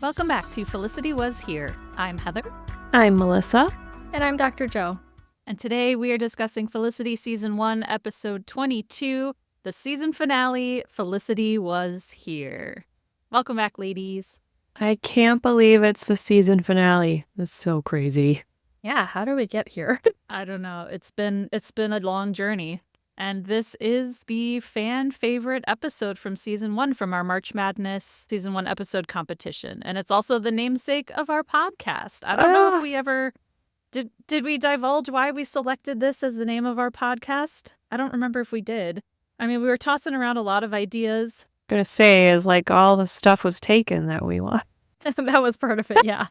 Welcome back to Felicity Was Here. I'm Heather. I'm Melissa. And I'm Dr. Joe. And today we are discussing Felicity Season 1, Episode 22, the season finale, Felicity Was Here. Welcome back, ladies. I can't believe it's the season finale. It's so crazy. Yeah, how do we get here? I don't know. It's been a long journey. And this is the fan favorite episode from Season 1 from our March Madness Season 1 episode competition. And it's also the namesake of our podcast. I don't know if we ever... Did we divulge why we selected this as the name of our podcast? I don't remember if we did. I mean, we were tossing around a lot of ideas. Gonna say is like all the stuff was taken that we want. That was part of it, yeah.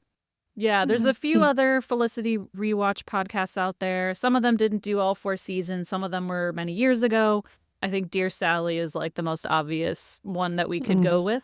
Yeah, there's a few other Felicity rewatch podcasts out there. Some of them didn't do all 4 seasons. Some of them were many years ago. I think Dear Sally is like the most obvious one that we could go with.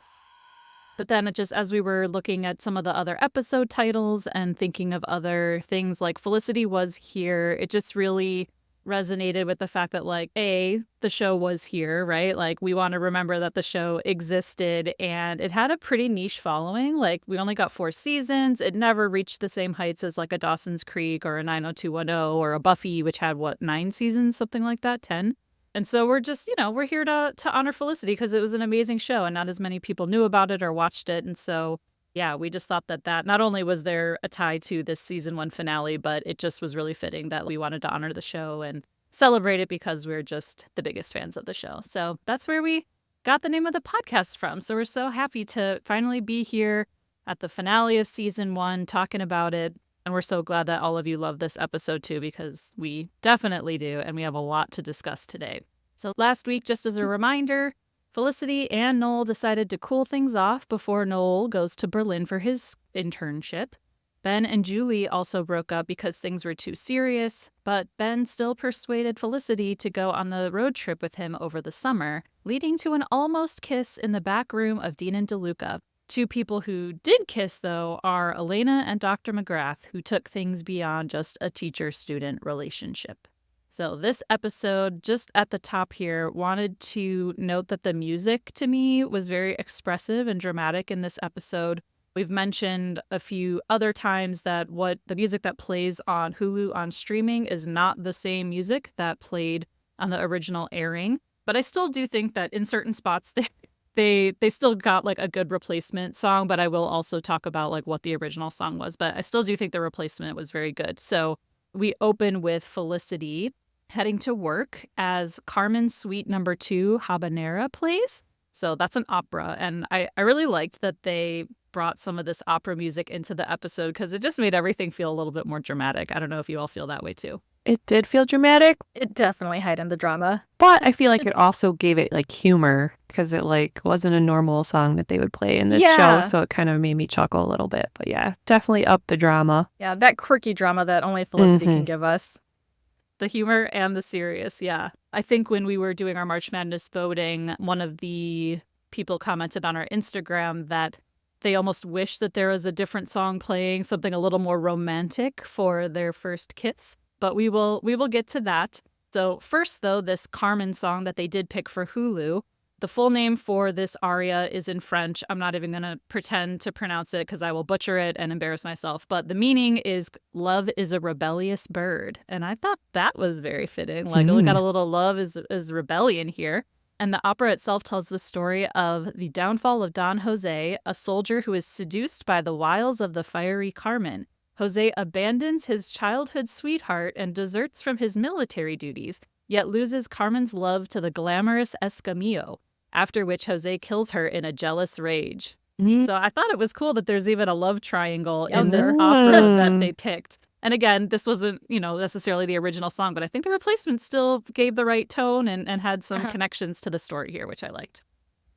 But then it just, as we were looking at some of the other episode titles and thinking of other things like Felicity Was Here, it just really resonated with the fact that, like, A, the show was here, right? Like, we want to remember that the show existed and it had a pretty niche following. Like, we only got 4 seasons. It never reached the same heights as like a Dawson's Creek or a 90210 or a Buffy, which had, 9 seasons, something like that, 10. And so we're just, we're here to honor Felicity because it was an amazing show and not as many people knew about it or watched it. And so, yeah, we just thought that not only was there a tie to this season 1 finale, but it just was really fitting that we wanted to honor the show and celebrate it because we're just the biggest fans of the show. So that's where we got the name of the podcast from. So we're so happy to finally be here at the finale of season 1 talking about it. And we're so glad that all of you love this episode too, because we definitely do. And we have a lot to discuss today. So last week, just as a reminder, Felicity and Noel decided to cool things off before Noel goes to Berlin for his internship. Ben and Julie also broke up because things were too serious, but Ben still persuaded Felicity to go on the road trip with him over the summer, leading to an almost kiss in the back room of Dean and DeLuca. 2 people who did kiss, though, are Elena and Dr. McGrath, who took things beyond just a teacher-student relationship. So this episode, just at the top here, wanted to note that the music, to me, was very expressive and dramatic in this episode. We've mentioned a few other times that what the music that plays on Hulu on streaming is not the same music that played on the original airing. But I still do think that in certain spots, they still got like a good replacement song, but I will also talk about like what the original song was. But I still do think the replacement was very good. So we open with Felicity heading to work as Carmen's Suite No. 2 Habanera plays. So that's an opera. And I really liked that they brought some of this opera music into the episode because it just made everything feel a little bit more dramatic. I don't know if you all feel that way too. It did feel dramatic. It definitely heightened the drama. But I feel like it also gave it like humor because it like wasn't a normal song that they would play in this show. So it kind of made me chuckle a little bit. But yeah, definitely upped the drama. Yeah, that quirky drama that only Felicity can give us. The humor and the serious, yeah. I think when we were doing our March Madness voting, one of the people commented on our Instagram that they almost wish that there was a different song playing, something a little more romantic for their first kiss. But we will get to that. So first, though, this Carmen song that they did pick for Hulu, the full name for this aria is in French. I'm not even going to pretend to pronounce it because I will butcher it and embarrass myself. But the meaning is love is a rebellious bird. And I thought that was very fitting. Like, we got a little love is rebellion here. And the opera itself tells the story of the downfall of Don Jose, a soldier who is seduced by the wiles of the fiery Carmen. Jose abandons his childhood sweetheart and deserts from his military duties, yet loses Carmen's love to the glamorous Escamillo, after which Jose kills her in a jealous rage. So I thought it was cool that there's even a love triangle in this opera that they picked. And again, this wasn't, necessarily the original song, but I think the replacement still gave the right tone and had some connections to the story here, which I liked.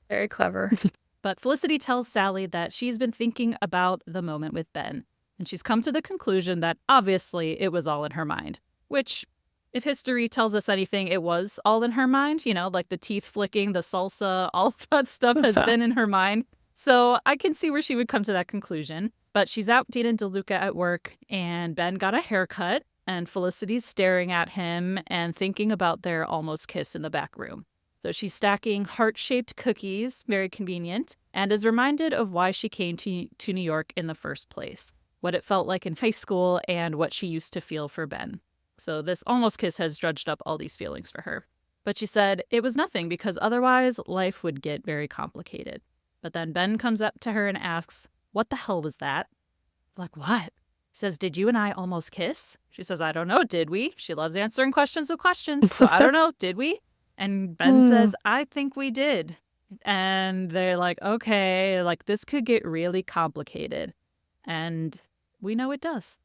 Very clever. But Felicity tells Sally that she's been thinking about the moment with Ben. And she's come to the conclusion that obviously it was all in her mind, which, if history tells us anything, it was all in her mind. Like the teeth flicking, the salsa, all of that stuff has been in her mind. So I can see where she would come to that conclusion. But she's out Dean and DeLuca at work, and Ben got a haircut, and Felicity's staring at him and thinking about their almost kiss in the back room. So she's stacking heart-shaped cookies, very convenient. and is reminded of why she came to New York in the first place, what it felt like in high school, and what she used to feel for Ben. So this almost kiss has dredged up all these feelings for her. But she said it was nothing because otherwise life would get very complicated. But then Ben comes up to her and asks, "What the hell was that?" It's like, "What?" He says, "Did you and I almost kiss?" She says, "I don't know, did we?" She loves answering questions with questions. So I don't know, did we? And Ben says, "I think we did." And they're like, okay, like this could get really complicated. And we know it does.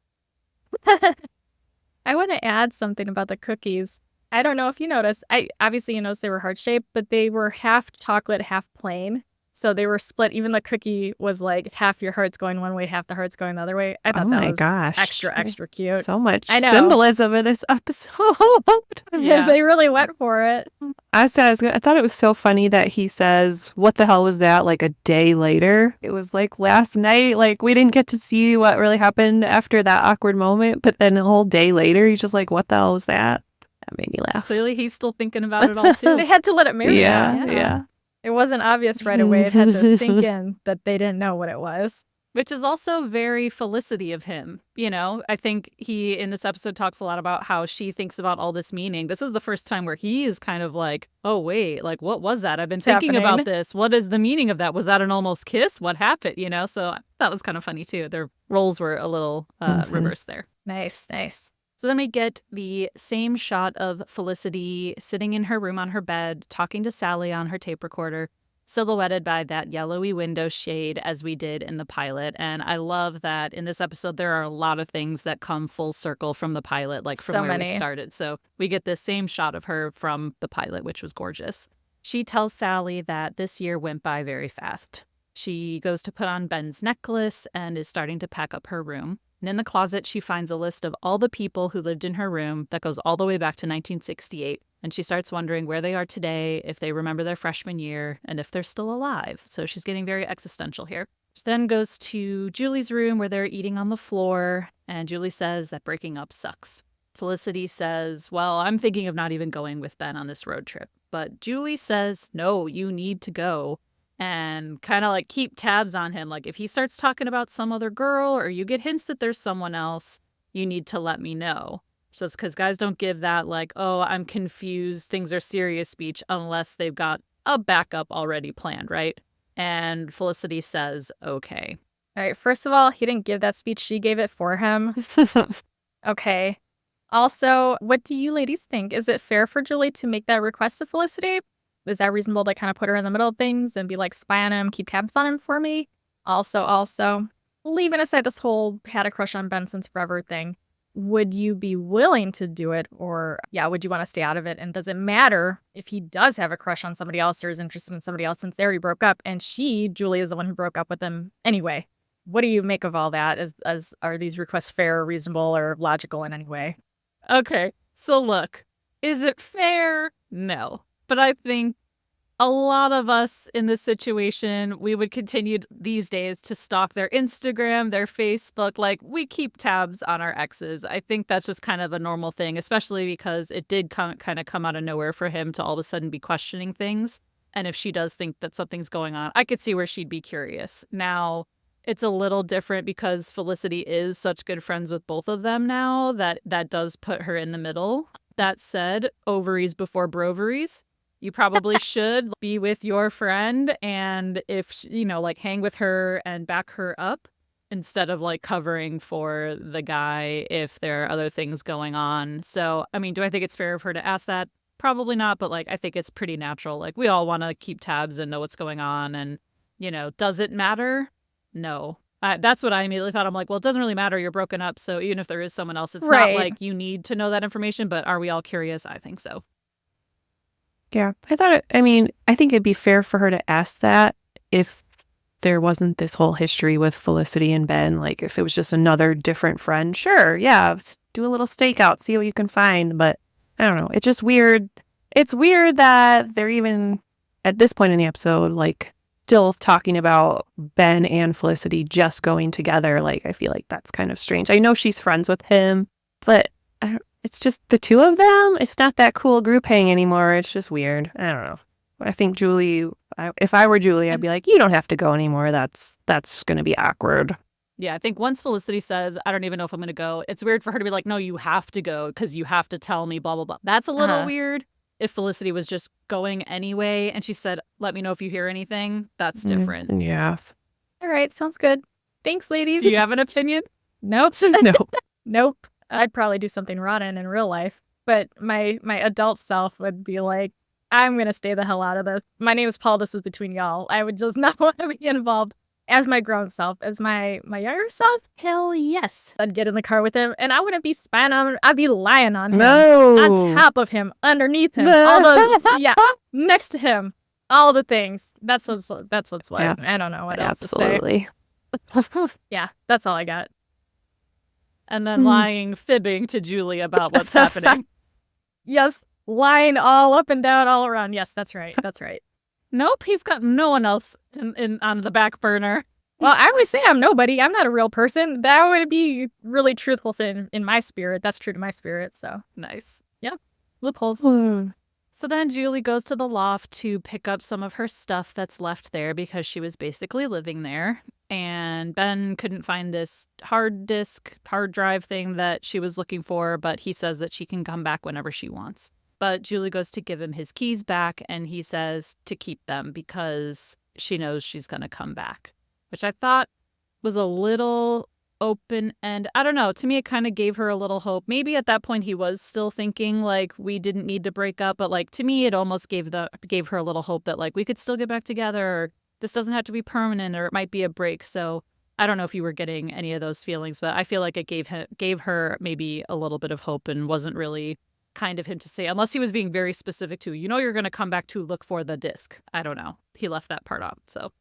I want to add something about the cookies. I don't know if you noticed. Obviously you noticed they were heart-shaped, but they were half chocolate, half plain. So they were split. Even the cookie was like half your heart's going one way, half the heart's going the other way. I thought that was extra cute. So much I know. symbolism in this episode. Yeah, they really went for it. I thought it was so funny that he says, "What the hell was that?" like a day later. It was like last night. Like we didn't get to see what really happened after that awkward moment. But then a whole day later, he's just like, "What the hell was that?" That made me laugh. Clearly he's still thinking about it all too. They had to let it marinate. Yeah. It wasn't obvious right away. It had to sink in that they didn't know what it was. Which is also very Felicity of him. You know, I think he in this episode talks a lot about how she thinks about all this meaning. This is the first time where he is kind of like, oh, wait, like, what was that? I've been thinking about this. What is the meaning of that? Was that an almost kiss? What happened? You know, so that was kind of funny, too. Their roles were a little reversed there. Nice. So then we get the same shot of Felicity sitting in her room on her bed, talking to Sally on her tape recorder, silhouetted by that yellowy window shade as we did in the pilot. And I love that in this episode, there are a lot of things that come full circle from the pilot, like from where we started. So we get this same shot of her from the pilot, which was gorgeous. She tells Sally that this year went by very fast. She goes to put on Ben's necklace and is starting to pack up her room. And in the closet, she finds a list of all the people who lived in her room that goes all the way back to 1968. And she starts wondering where they are today, if they remember their freshman year, and if they're still alive. So she's getting very existential here. She then goes to Julie's room where they're eating on the floor. And Julie says that breaking up sucks. Felicity says, well, I'm thinking of not even going with Ben on this road trip. But Julie says, no, you need to go. And kind of like keep tabs on him. Like if he starts talking about some other girl or you get hints that there's someone else, you need to let me know. Just because guys don't give that like, oh, I'm confused, things are serious speech unless they've got a backup already planned, right? And Felicity says, okay. All right. First of all, he didn't give that speech. She gave it for him. Okay. Also, what do you ladies think? Is it fair for Julie to make that request to Felicity? Is that reasonable to kind of put her in the middle of things and be like, spy on him, keep tabs on him for me? Also, leaving aside this whole had a crush on Ben since forever thing, would you be willing to do it? Or, would you want to stay out of it? And does it matter if he does have a crush on somebody else or is interested in somebody else since they already broke up? And Julie, is the one who broke up with him anyway. What do you make of all that? Are these requests fair, reasonable, or logical in any way? Okay, so look, is it fair? No. But I think a lot of us in this situation, we would continue these days to stalk their Instagram, their Facebook. Like, we keep tabs on our exes. I think that's just kind of a normal thing, especially because it did kind of come out of nowhere for him to all of a sudden be questioning things. And if she does think that something's going on, I could see where she'd be curious. Now, it's a little different because Felicity is such good friends with both of them now that does put her in the middle. That said, ovaries before broveries. You probably should be with your friend and if, like hang with her and back her up instead of like covering for the guy if there are other things going on. So, I mean, do I think it's fair of her to ask that? Probably not, but like I think it's pretty natural. Like we all want to keep tabs and know what's going on and, does it matter? No. That's what I immediately thought. I'm like, well, it doesn't really matter. You're broken up. So even if there is someone else, it's not like you need to know that information, but are we all curious? I think so. Yeah, I think it'd be fair for her to ask that if there wasn't this whole history with Felicity and Ben. Like, if it was just another different friend, sure, yeah, do a little stakeout, see what you can find. But I don't know. It's just weird. It's weird that they're even, at this point in the episode, like, still talking about Ben and Felicity just going together. Like, I feel like that's kind of strange. I know she's friends with him, but it's just the two of them. It's not that cool group hang anymore. It's just weird. I don't know. I think Julie If I were Julie, I'd be like, you don't have to go anymore. That's going to be awkward. Yeah, I think once Felicity says, I don't even know if I'm going to go, it's weird for her to be like, no, you have to go because you have to tell me, blah, blah, blah. That's a little weird. If Felicity was just going anyway and she said, let me know if you hear anything, that's different. Yeah. All right, sounds good. Thanks, ladies. Do you have an opinion? Nope. No. Nope. I'd probably do something rotten in real life. But my adult self would be like, I'm going to stay the hell out of this. My name is Paul. This is between y'all. I would just not want to be involved. As my grown self, as my younger self, hell yes. I'd get in the car with him, and I wouldn't be spying on him. I'd be lying on him. No. On top of him, underneath him, all those, next to him, all the things. That's what's what. Yeah. I don't know what else to say. Absolutely. Yeah, that's all I got. And then lying, fibbing to Julie about what's happening. Yes, lying all up and down, all around. Yes, that's right. That's right. Nope, he's got no one else in on the back burner. Well, I always say I'm nobody. I'm not a real person. That would be really truthful in my spirit. That's true to my spirit, so. Nice. Yeah, loopholes. So then Julie goes to the loft to pick up some of her stuff that's left there because she was basically living there. And Ben couldn't find this hard drive thing that she was looking for, but he says that she can come back whenever she wants. But Julie goes to give him his keys back, and he says to keep them because she knows she's going to come back, which I thought was a little open. And I don't know, to me, it kind of gave her a little hope. Maybe at that point he was still thinking like we didn't need to break up. But like to me, it almost gave her a little hope that like we could still get back together, or this doesn't have to be permanent, or it might be a break. So I don't know if you were getting any of those feelings, but I feel like it gave her maybe a little bit of hope and wasn't really kind of him to say, unless he was being very specific to, you're going to come back to look for the disc. I don't know. He left that part out. So.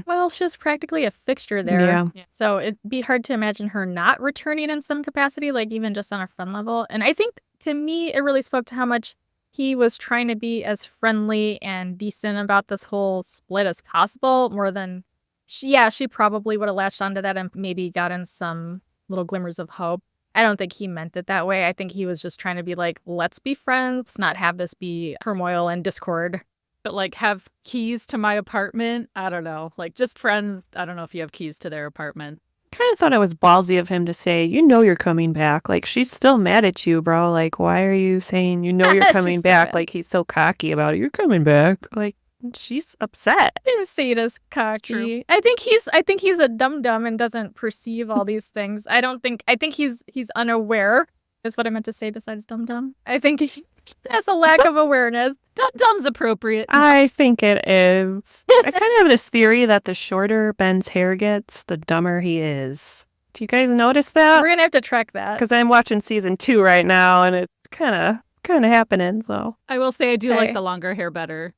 Well, she was practically a fixture there. Yeah. So it'd be hard to imagine her not returning in some capacity, like even just on a friend level. And I think to me, it really spoke to how much he was trying to be as friendly and decent about this whole split as possible, more than she probably would have latched onto that and maybe gotten some little glimmers of hope. I don't think he meant it that way. I think he was just trying to be like, let's be friends, not have this be turmoil and discord. But like have keys to my apartment? I don't know. Like just friends. I don't know if you have keys to their apartment. Kind of thought it was ballsy of him to say, you're coming back. Like, she's still mad at you, bro. Like, why are you saying you're coming back? Like, he's so cocky about it. You're coming back. Like, she's upset. I didn't see it as cocky. I think he's a dum-dum and doesn't perceive all these things. I think he's unaware is what I meant to say besides dum-dum. I think he has a lack of awareness. Dum-dum's appropriate. I think it is. I kind of have this theory that the shorter Ben's hair gets, the dumber he is. Do you guys notice that? We're going to have to track that. Because I'm watching season 2 right now, and it's kind of happening, so. I will say I do like the longer hair better.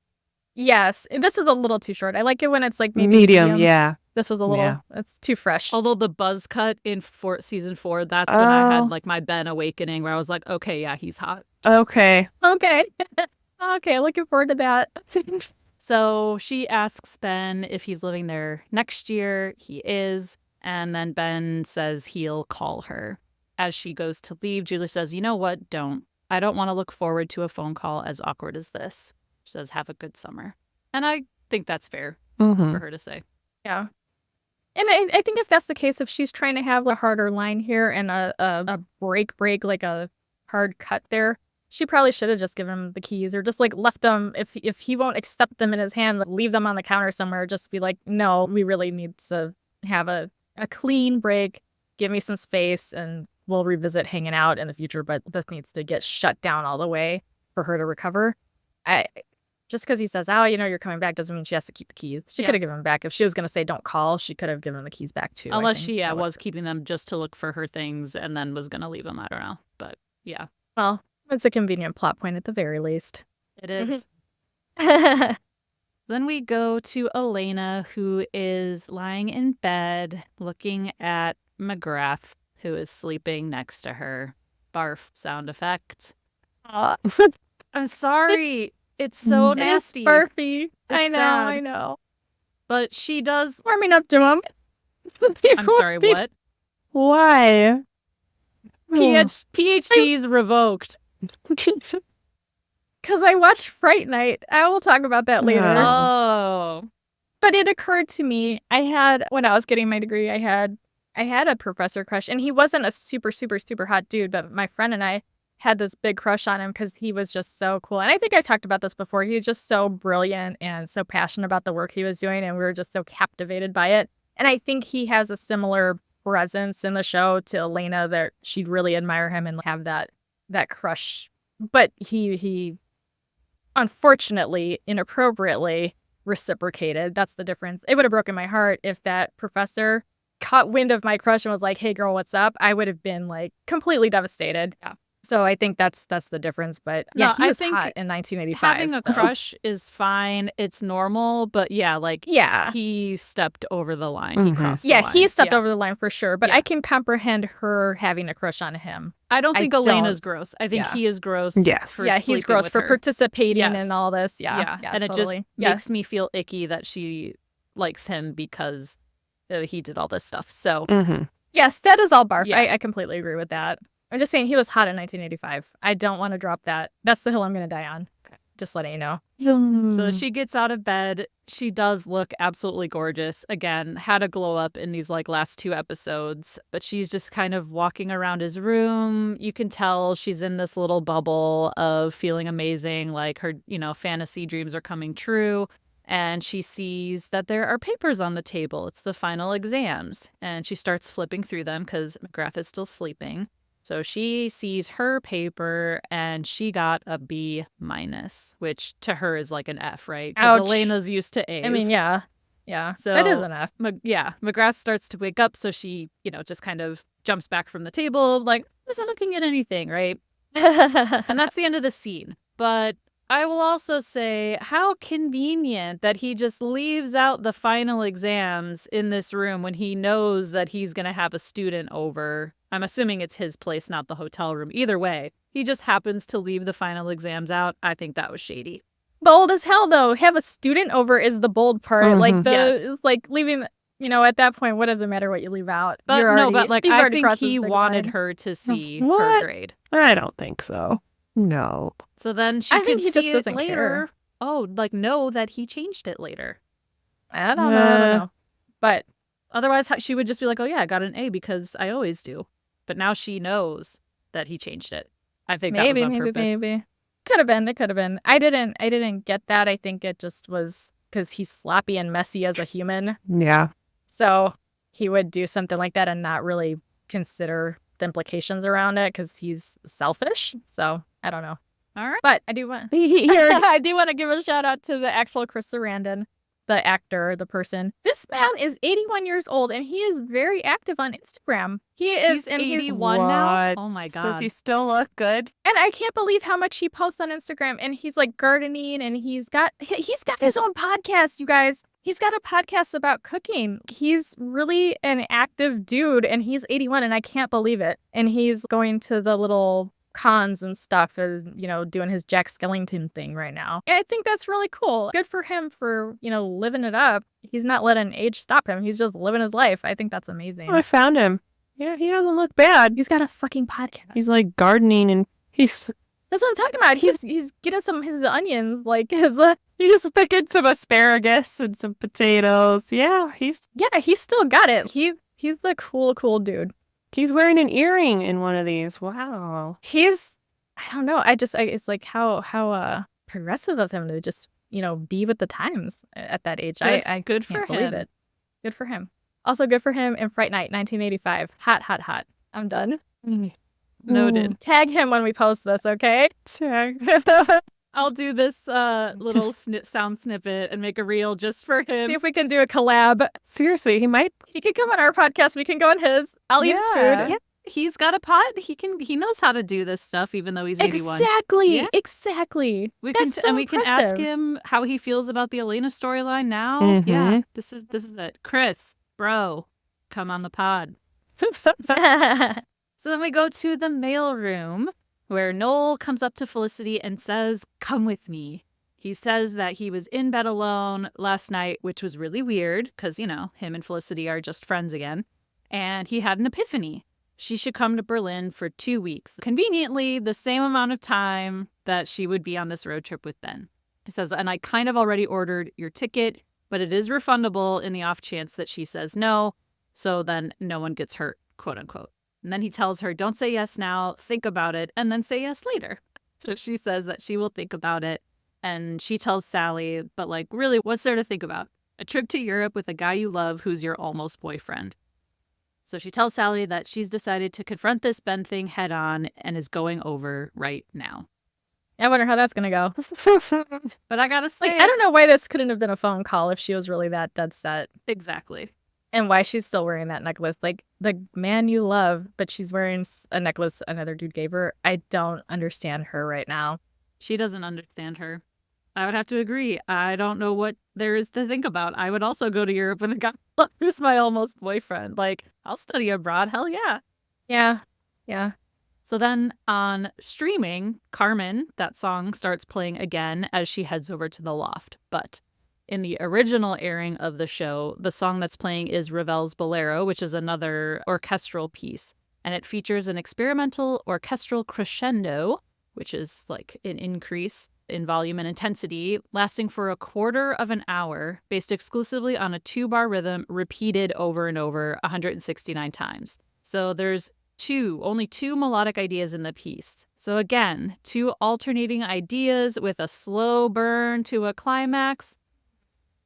Yes. This is a little too short. I like it when it's like maybe medium. Yeah. This was a little, it's too fresh. Although the buzz cut in season 4, that's when I had like my Ben awakening where I was like, okay, yeah, he's hot. Okay. Okay, looking forward to that. So she asks Ben if he's living there next year. He is. And then Ben says he'll call her. As she goes to leave, Julie says, you know what? Don't. I don't want to look forward to a phone call as awkward as this. She says, have a good summer. And I think that's fair for her to say. Yeah. And I think if that's the case, if she's trying to have a harder line here and a break, like a hard cut there, she probably should have just given him the keys or just like left them. If he won't accept them in his hand, like, leave them on the counter somewhere. Just be like, no, we really need to have a clean break. Give me some space and we'll revisit hanging out in the future. But this needs to get shut down all the way for her to recover. Just because he says, oh, you're coming back doesn't mean she has to keep the keys. She could have given them back. If she was going to say don't call, she could have given the keys back too. Unless she was keeping them just to look for her things and then was going to leave them. I don't know. But yeah. Well, it's a convenient plot point at the very least. It is. Then we go to Elena, who is lying in bed looking at McGrath, who is sleeping next to her. Barf sound effect. I'm sorry. It's so nasty. It's barfy. It's I know, bad. I know. But she does. Warming up to him. I'm sorry, what? Why? PhD's revoked. Because I watched Fright Night. I will talk about that later. Oh. But it occurred to me, when I was getting my degree, I had a professor crush, and he wasn't a super, super, super hot dude, but my friend and I had this big crush on him because he was just so cool. And I think I talked about this before. He was just so brilliant and so passionate about the work he was doing, and we were just so captivated by it. And I think he has a similar presence in the show to Elena, that she'd really admire him and have that crush. But he unfortunately, inappropriately reciprocated. That's the difference. It would have broken my heart if that professor caught wind of my crush and was like, "Hey girl, what's up?" I would have been like completely devastated. Yeah. So I think that's the difference. But yeah, No, he I was think hot in 1985. Having a crush is fine. It's normal. But yeah, like, Yeah. he stepped over the line. He crossed the Yeah, line. he stepped over the line for sure. But Yeah. I can comprehend her having a crush on him. I don't think I Elena's don't- gross. I think yeah. he is gross. Yes. For Yeah, he's sleeping gross with for her. participating Yes. in all this. Yeah. And totally. it just makes me feel icky that she likes him because he did all this stuff. So Yes, that is all barf. Yeah. I completely agree with that. I'm just saying he was hot in 1985. I don't want to drop that. That's the hill I'm going to die on. Just letting you know. So she gets out of bed. She does look absolutely gorgeous. Again, had a glow up in these like last 2 episodes, but she's just kind of walking around his room. You can tell she's in this little bubble of feeling amazing, like her, fantasy dreams are coming true. And she sees that there are papers on the table. It's the final exams. And she starts flipping through them because McGrath is still sleeping. So she sees her paper and she got a B-, which to her is like an F, right? Because Ouch. Elena's used to A's. I mean, yeah. Yeah. So that is an F. McGrath starts to wake up. So she, just kind of jumps back from the table, like, isn't looking at anything, right? And that's the end of the scene. But I will also say how convenient that he just leaves out the final exams in this room when he knows that he's going to have a student over. I'm assuming it's his place, not the hotel room. Either way, he just happens to leave the final exams out. I think that was shady. Bold as hell, though. Have a student over is the bold part. Like Yes. like leaving. At that point, what does it matter what you leave out? But You've I already think crossed he this big wanted line. her to see What? her grade. I don't think so. No. So then she I can think he see just it doesn't later. care. Oh, like know that he changed it later. I don't know. But Otherwise, she would just be like, "Oh yeah, I got an A because I always do." But now she knows that he changed it. I think that was on purpose. maybe. Could have been. It could have been. I didn't get that. I think it just was because he's sloppy and messy as a human. Yeah. So he would do something like that and not really consider the implications around it because he's selfish. So I don't know. All right. But I do want I I do want to give a shout out to the actual Chris Sarandon, the actor, the person. This man is 81 years old and he is very active on Instagram. He's 81 now? Oh my God. Does he still look good? And I can't believe how much he posts on Instagram. And he's like gardening and he's got his own podcast, you guys. He's got a podcast about cooking. He's really an active dude and he's 81 and I can't believe it. And he's going to the little cons and stuff and, doing his Jack Skellington thing right now. And I think that's really cool. Good for him for, living it up. He's not letting age stop him. He's just living his life. I think that's amazing. Oh, I found him. Yeah, he doesn't look bad. He's got a fucking podcast. He's like gardening and he's That's what I'm talking about. He's getting some his onions, like his he's picking some asparagus and some potatoes. Yeah, he's still got it. He's the cool dude. he's wearing an earring in one of these. Wow. I don't know. It's like how progressive of him to just, be with the times at that age. I good can't for believe him. it. Good for him. Also good for him in Fright Night 1985. Hot. I'm done. Noted. Tag him when we post this, okay? I'll do this little sound snippet and make a reel just for him. See if we can do a collab. Seriously, he might. He can come on our podcast. We can go on his. I'll eat his food. Yeah, he's got a pot. He knows how to do this stuff, even though he's 81. Exactly. Yeah. Exactly. We That's so can ask impressive. him how he feels about the Elena storyline now. Mhm. Yeah, this is it. Chris, bro, come on the pod. So then we go to the mailroom where Noel comes up to Felicity and says, "Come with me." He says that he was in bed alone last night, which was really weird because, him and Felicity are just friends again. And he had an epiphany. She should come to Berlin for 2 weeks. Conveniently, the same amount of time that she would be on this road trip with Ben. It says, and I kind of already ordered your ticket, but it is refundable in the off chance that she says no. So then no one gets hurt, quote unquote. And then he tells her, don't say yes now, think about it, and then say yes later. So she says that she will think about it. And she tells Sally, but like, really, what's there to think about? A trip to Europe with a guy you love who's your almost boyfriend. So she tells Sally that she's decided to confront this Ben thing head on and is going over right now. I wonder how that's going to go. But I gotta say, I don't know why this couldn't have been a phone call if she was really that dead set. Exactly. And why she's still wearing that necklace. Like, the man you love, but she's wearing a necklace another dude gave her. I don't understand her right now. She doesn't understand her. I would have to agree. I don't know what there is to think about. I would also go to Europe with a guy who's my almost boyfriend. Like, I'll study abroad. Hell yeah. Yeah. So then on streaming, Carmen, that song starts playing again as she heads over to the loft. But in the original airing of the show, the song that's playing is Ravel's Bolero, which is another orchestral piece. And it features an experimental orchestral crescendo, which is like an increase in volume and intensity, lasting for a quarter of an hour, based exclusively on a 2-bar rhythm repeated over and over 169 times. So there's only two melodic ideas in the piece. So again, 2 alternating ideas with a slow burn to a climax.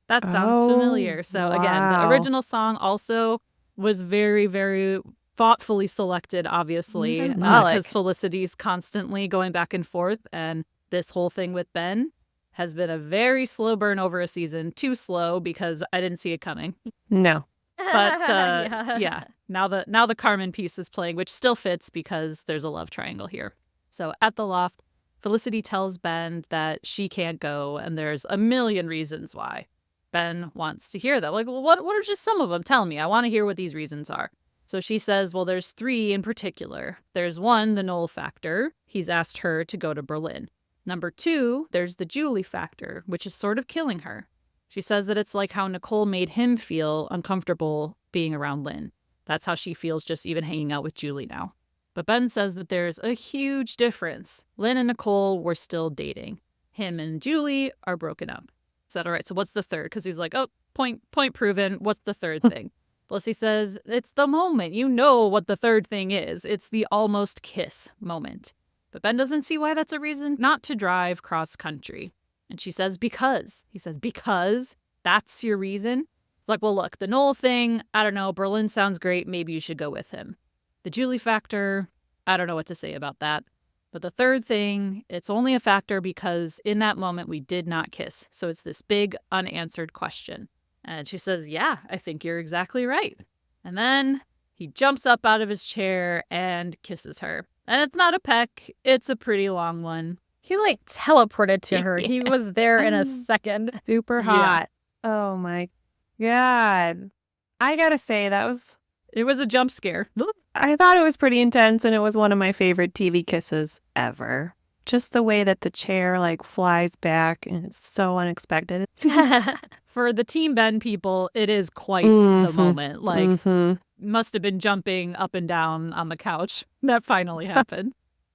That sounds familiar. So again, the original song also was very, very thoughtfully selected, obviously, because Felicity's constantly going back and forth. And this whole thing with Ben has been a very slow burn over a season. Too slow because I didn't see it coming. No. But yeah, now the Carmen piece is playing, which still fits because there's a love triangle here. So at the loft, Felicity tells Ben that she can't go, and there's a million reasons why. Ben wants to hear that. Like, well, what are just some of them? Tell me. I want to hear what these reasons are. So she says, well, there's 3 in particular. There's 1, the Noel factor. He's asked her to go to Berlin. Number 2, there's the Julie factor, which is sort of killing her. She says that it's like how Nicole made him feel uncomfortable being around Lynn. That's how she feels just even hanging out with Julie now. But Ben says that there's a huge difference. Lynn and Nicole were still dating. Him and Julie are broken up. Is that all right? So what's the third? Because he's like, oh, point proven. What's the third thing? Felicity says, it's the moment. You know what the third thing is. It's the almost kiss moment. But Ben doesn't see why that's a reason not to drive cross country. And she says, because. He says, because? That's your reason? Like, well, look, the Noel thing, I don't know. Berlin sounds great. Maybe you should go with him. The Julie factor, I don't know what to say about that. But the third thing, it's only a factor because in that moment we did not kiss. So it's this big unanswered question. And she says, yeah, I think you're exactly right. And then he jumps up out of his chair and kisses her. And it's not a peck. It's a pretty long one. He like teleported to her. He was there in a second. Super hot. Yeah. Oh my God. I gotta say, it was a jump scare. I thought it was pretty intense, and it was one of my favorite TV kisses ever. Just the way that the chair like flies back, and it's so unexpected. For the Team Ben people, it is quite the moment. Like, must have been jumping up and down on the couch. That finally happened.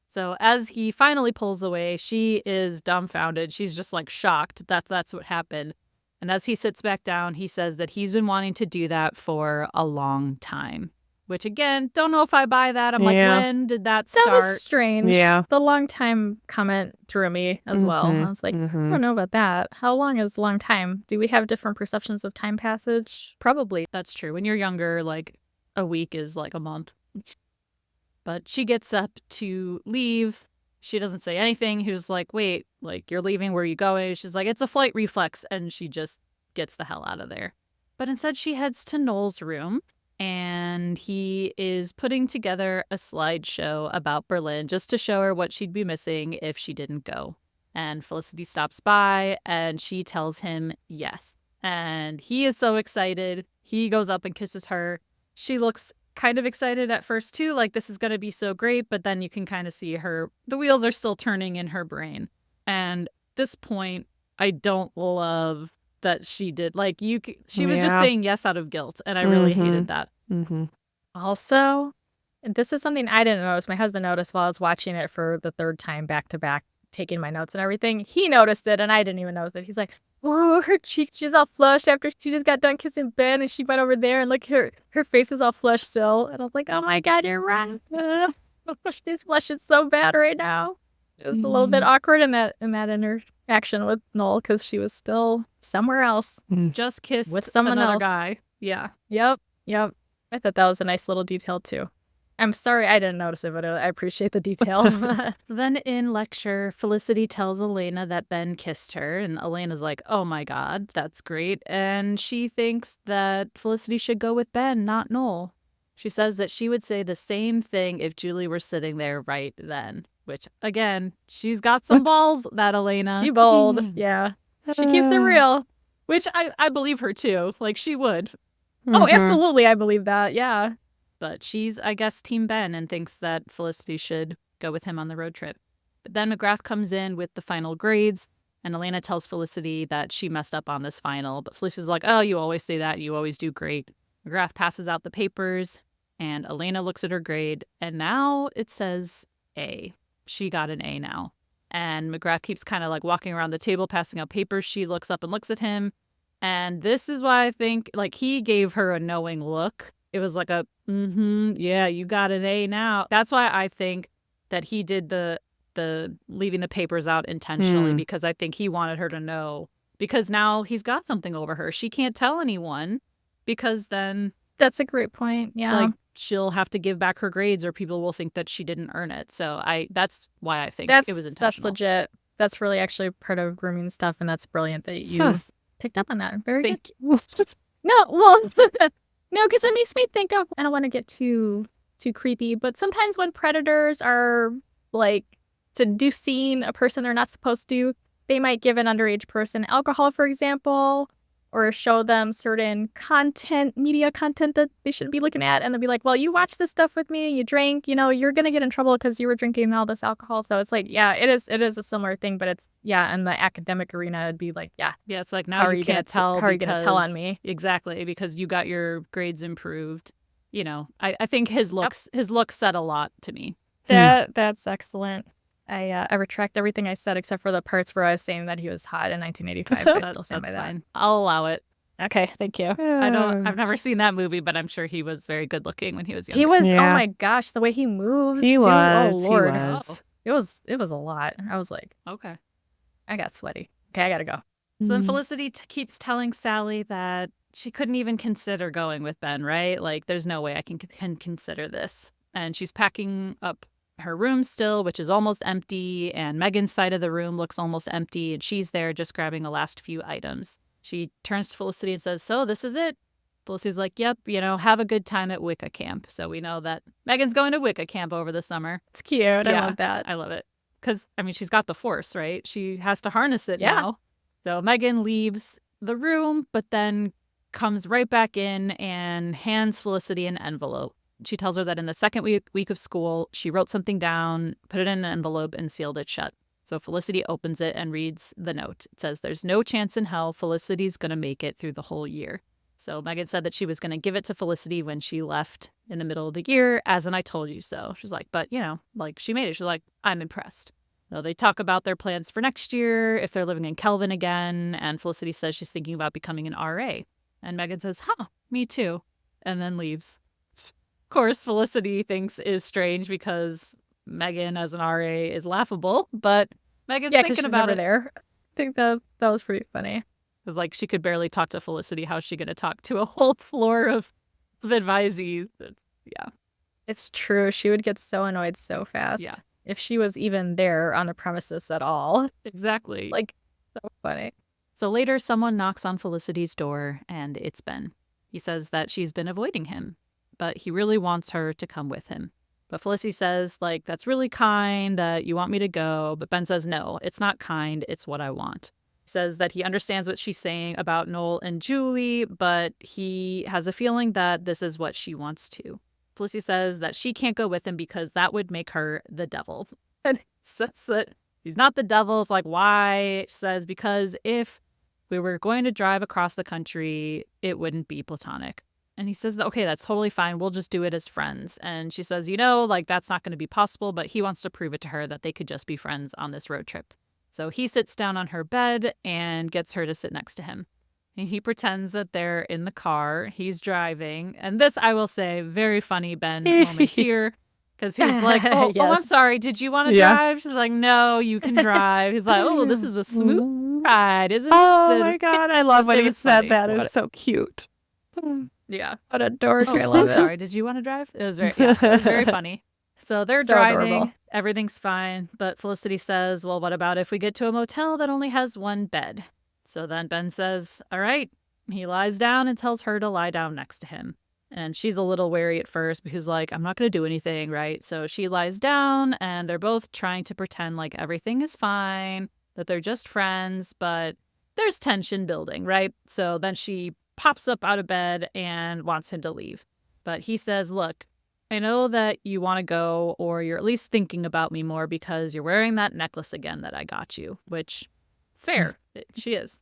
So as he finally pulls away, she is dumbfounded. She's just like shocked that that's what happened. And as he sits back down, he says that he's been wanting to do that for a long time. Which, again, don't know if I buy that. I'm like, when did that start? That was strange. Yeah. The long time comment threw me as well. I was like, I don't know about that. How long is a long time? Do we have different perceptions of time passage? Probably. That's true. When you're younger, like, a week is like a month. But she gets up to leave. She doesn't say anything. He's just like, wait, like, you're leaving? Where are you going? She's like, it's a flight reflex. And she just gets the hell out of there. But instead, she heads to Noel's room. And he is putting together a slideshow about Berlin just to show her what she'd be missing if she didn't go. And Felicity stops by and she tells him yes. And he is so excited. He goes up and kisses her. She looks kind of excited at first too, like this is going to be so great. But then you can kind of see the wheels are still turning in her brain. And at this point, I don't love that she did. Like, she was just saying yes out of guilt. And I really hated that. Also, this is something I didn't notice. My husband noticed while I was watching it for the third time back to back taking my notes and everything. He noticed it, and I didn't even notice it. He's like, "Whoa, her cheeks, she's all flushed after she just got done kissing Ben, and she went over there, and look, her face is all flushed still." And I was like, "Oh my God, you're right. She's blushing so bad right now." It was a little bit awkward in that interaction with Noel because she was still somewhere else. Just kissed with someone another else. guy. Yeah. Yep. I thought that was a nice little detail too. I'm sorry I didn't notice it, but I appreciate the detail. So then in lecture, Felicity tells Elena that Ben kissed her, and Elena's like, oh my God, that's great. And she thinks that Felicity should go with Ben, not Noel. She says that she would say the same thing if Julie were sitting there right then, which, again, she's got some balls, that Elena. She bold. Yeah. She keeps it real. Which I believe her too. Like, she would. Oh, absolutely. I believe that. Yeah. But she's, I guess, Team Ben and thinks that Felicity should go with him on the road trip. But then McGrath comes in with the final grades, and Elena tells Felicity that she messed up on this final. But Felicity's like, oh, you always say that. You always do great. McGrath passes out the papers, and Elena looks at her grade, and now it says A. She got an A now. And McGrath keeps kind of like walking around the table, passing out papers. She looks up and looks at him. And this is why I think, like, he gave her a knowing look. It was like a, yeah, you got an A now. That's why I think that he did the leaving the papers out intentionally, because I think he wanted her to know. Because now he's got something over her. She can't tell anyone, because then... That's a great point, yeah. Like, she'll have to give back her grades, or people will think that she didn't earn it. So that's why I think it was intentional. That's legit. That's really actually part of grooming stuff, and that's brilliant that you picked up on that. Very good. No, well, no, because it makes me think of, I don't want to get too creepy, but sometimes when predators are like seducing a person they're not supposed to, they might give an underage person alcohol, for example, or show them certain media content that they shouldn't be looking at. And they'll be like, well, you watched this stuff with me, you drank, you're going to get in trouble because you were drinking all this alcohol. So it's like, yeah, it is a similar thing, but it's, yeah, in the academic arena, it'd be like, yeah. Yeah, it's like, now you can't tell. How are you going to tell on me? Exactly, because you got your grades improved. I think his looks said a lot to me. That's excellent. I retract everything I said except for the parts where I was saying that he was hot in 1985. I still stand by that. Fine. I'll allow it. Okay, thank you. I've never seen that movie, but I'm sure he was very good looking when he was younger. He was, oh my gosh, the way he moves. He too. was. Oh Lord. He was. It was a lot. I was like, okay. I got sweaty. Okay, I gotta go. So then Felicity keeps telling Sally that she couldn't even consider going with Ben, right? Like, there's no way I can consider this. And she's packing up her room still, which is almost empty, and Megan's side of the room looks almost empty, and she's there just grabbing the last few items. She turns to Felicity and says, so this is it? Felicity's like, yep, have a good time at Wicca camp. So we know that Megan's going to Wicca camp over the summer. It's cute. I love that. I love it. Because, she's got the force, right? She has to harness it now. So Megan leaves the room, but then comes right back in and hands Felicity an envelope. She tells her that in the second week of school, she wrote something down, put it in an envelope, and sealed it shut. So Felicity opens it and reads the note. It says, there's no chance in hell Felicity's going to make it through the whole year. So Megan said that she was going to give it to Felicity when she left in the middle of the year, as in I told you so. She's like, but, she made it. She's like, I'm impressed. So they talk about their plans for next year, if they're living in Kelvin again, and Felicity says she's thinking about becoming an RA. And Megan says, me too, and then leaves. Of course, Felicity thinks is strange because Megan as an RA is laughable, but Megan's thinking about it. There. I think that was pretty funny. It's like she could barely talk to Felicity. How's she going to talk to a whole floor of advisees? Yeah. It's true. She would get so annoyed so fast. Yeah. If she was even there on the premises at all. Exactly. Like, so funny. So later, someone knocks on Felicity's door, and it's Ben. He says that she's been avoiding him, but he really wants her to come with him. But Felicity says, that's really kind that you want me to go. But Ben says, no, it's not kind. It's what I want. He says that he understands what she's saying about Noel and Julie, but he has a feeling that this is what she wants to. Felicity says that she can't go with him because that would make her the devil. And he says that he's not the devil. It's like, why? She says, because if we were going to drive across the country, it wouldn't be platonic. And he says, okay, that's totally fine. We'll just do it as friends. And she says, like that's not going to be possible, but he wants to prove it to her that they could just be friends on this road trip. So he sits down on her bed and gets her to sit next to him. And he pretends that they're in the car. He's driving. And this, I will say, very funny Ben moments here. Because he's like, oh, I'm sorry. Did you want to drive? She's like, no, you can drive. He's like, oh, this is a smooth ride, isn't it? Oh, my God. I love when he said funny. that. It was so cute. Yeah. What a dork. I love it. Sorry, did you want to drive? It was very funny. So they're driving. Adorable. Everything's fine. But Felicity says, well, what about if we get to a motel that only has one bed? So then Ben says, all right. He lies down and tells her to lie down next to him. And she's a little wary at first because, like, I'm not going to do anything, right? So she lies down and they're both trying to pretend like everything is fine, that they're just friends, but there's tension building, right? So then she pops up out of bed and wants him to leave. But he says, look, I know that you want to go, or you're at least thinking about me more because you're wearing that necklace again that I got you, which, fair, she is.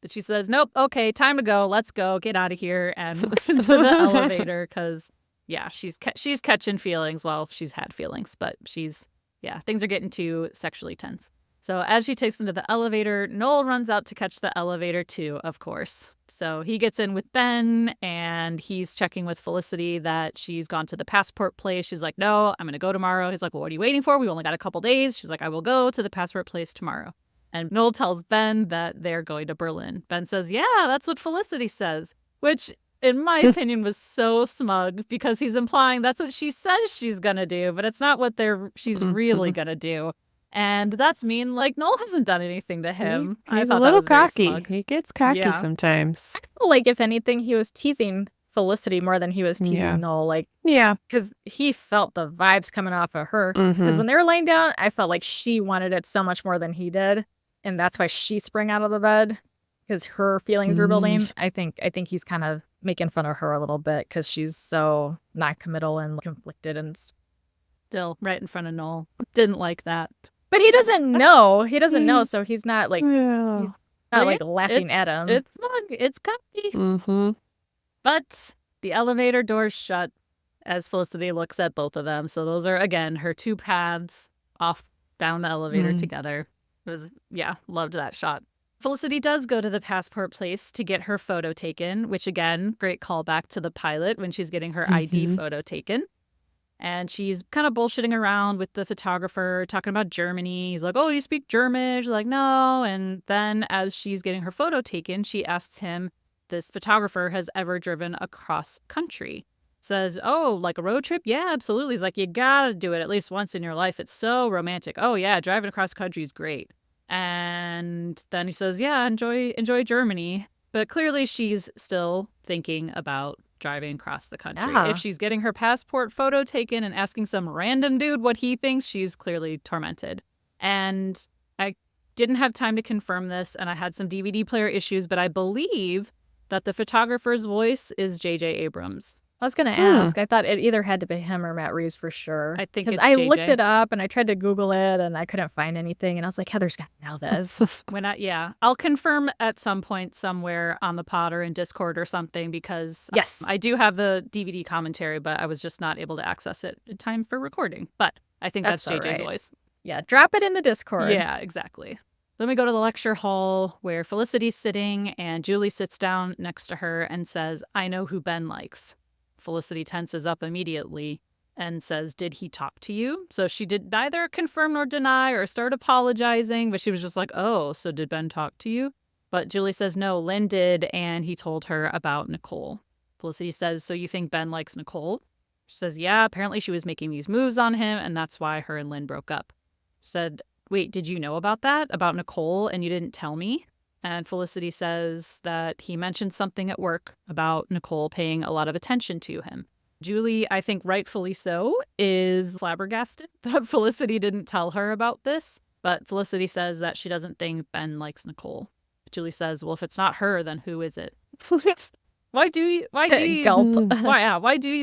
But she says, nope, okay, time to go. Let's go. Get out of here. And moves into the elevator because, yeah, she's catching feelings. Well, she's had feelings, but things are getting too sexually tense. So as she takes him to the elevator, Noel runs out to catch the elevator too, of course. So he gets in with Ben and he's checking with Felicity that she's gone to the passport place. She's like, no, I'm going to go tomorrow. He's like, well, what are you waiting for? We only got a couple days. She's like, I will go to the passport place tomorrow. And Noel tells Ben that they're going to Berlin. Ben says, yeah, that's what Felicity says, which in my opinion was so smug because he's implying that's what she says she's going to do, but it's not what she's really going to do. And that's mean, like, Noel hasn't done anything to him. He's a little cocky. He gets cocky sometimes. I feel like, if anything, he was teasing Felicity more than he was teasing Noel. Like, because he felt the vibes coming off of her. Because when they were laying down, I felt like she wanted it so much more than he did. And that's why she sprang out of the bed, because her feelings were building. I think he's kind of making fun of her a little bit because she's so non-committal and conflicted and still right in front of Noel. Didn't like that. But he doesn't know. He doesn't know, so he's not like like laughing at him. It's smug. It's cocky. But the elevator doors shut as Felicity looks at both of them. So those are, again, her two paths off down the elevator together. It was, loved that shot. Felicity does go to the passport place to get her photo taken, which, again, great callback to the pilot when she's getting her ID photo taken. And she's kind of bullshitting around with the photographer, talking about Germany. He's like, oh, do you speak German? She's like, no. And then as she's getting her photo taken, she asks him, this photographer has ever driven across country. Says, oh, like a road trip? Yeah, absolutely. He's like, you gotta do it at least once in your life. It's so romantic. Oh, yeah, driving across country is great. And then he says, yeah, enjoy Germany. But clearly she's still thinking about driving across the country. Yeah. If she's getting her passport photo taken and asking some random dude what he thinks, she's clearly tormented. And I didn't have time to confirm this, and I had some DVD player issues, but I believe that the photographer's voice is J.J. Abrams. I was going to ask. I thought it either had to be him or Matt Reeves for sure. I think it's I JJ. looked it up and I tried to Google it and I couldn't find anything. And I was like, Heather's got to know this. I'll confirm at some point somewhere on the pod or in Discord or something because I do have the DVD commentary, but I was just not able to access it in time for recording. But I think that's JJ's voice. Yeah, drop it in the Discord. Yeah, exactly. Then we go to the lecture hall where Felicity's sitting and Julie sits down next to her and says, I know who Ben likes. Felicity tenses up immediately and says, did he talk to you? So she did neither confirm nor deny or start apologizing, but she was just like, oh, so did Ben talk to you? But Julie says, no, Lynn did, and he told her about Nicole. Felicity says, so you think Ben likes Nicole? She says, yeah, apparently she was making these moves on him, and that's why her and Lynn broke up. She said, wait, did you know about that, about Nicole, and you didn't tell me? And Felicity says that he mentioned something at work about Nicole paying a lot of attention to him. Julie, I think rightfully so, is flabbergasted that Felicity didn't tell her about this. But Felicity says that she doesn't think Ben likes Nicole. Julie says, well, if it's not her, then who is it? Why do you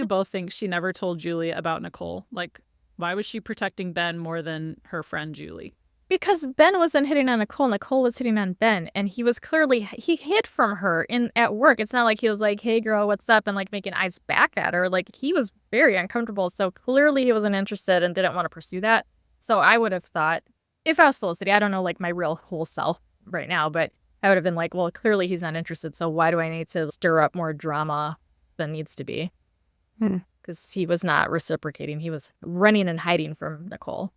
both think she never told Julie about Nicole? Like, why was she protecting Ben more than her friend Julie? Because Ben wasn't hitting on Nicole. Nicole was hitting on Ben. And he hid from her at work. It's not like he was like, hey, girl, what's up? And like making eyes back at her. Like he was very uncomfortable. So clearly he wasn't interested and didn't want to pursue that. So I would have thought, if I was Felicity, I don't know like my real whole self right now, but I would have been like, well, clearly he's not interested. So why do I need to stir up more drama than needs to be? Because he was not reciprocating. He was running and hiding from Nicole.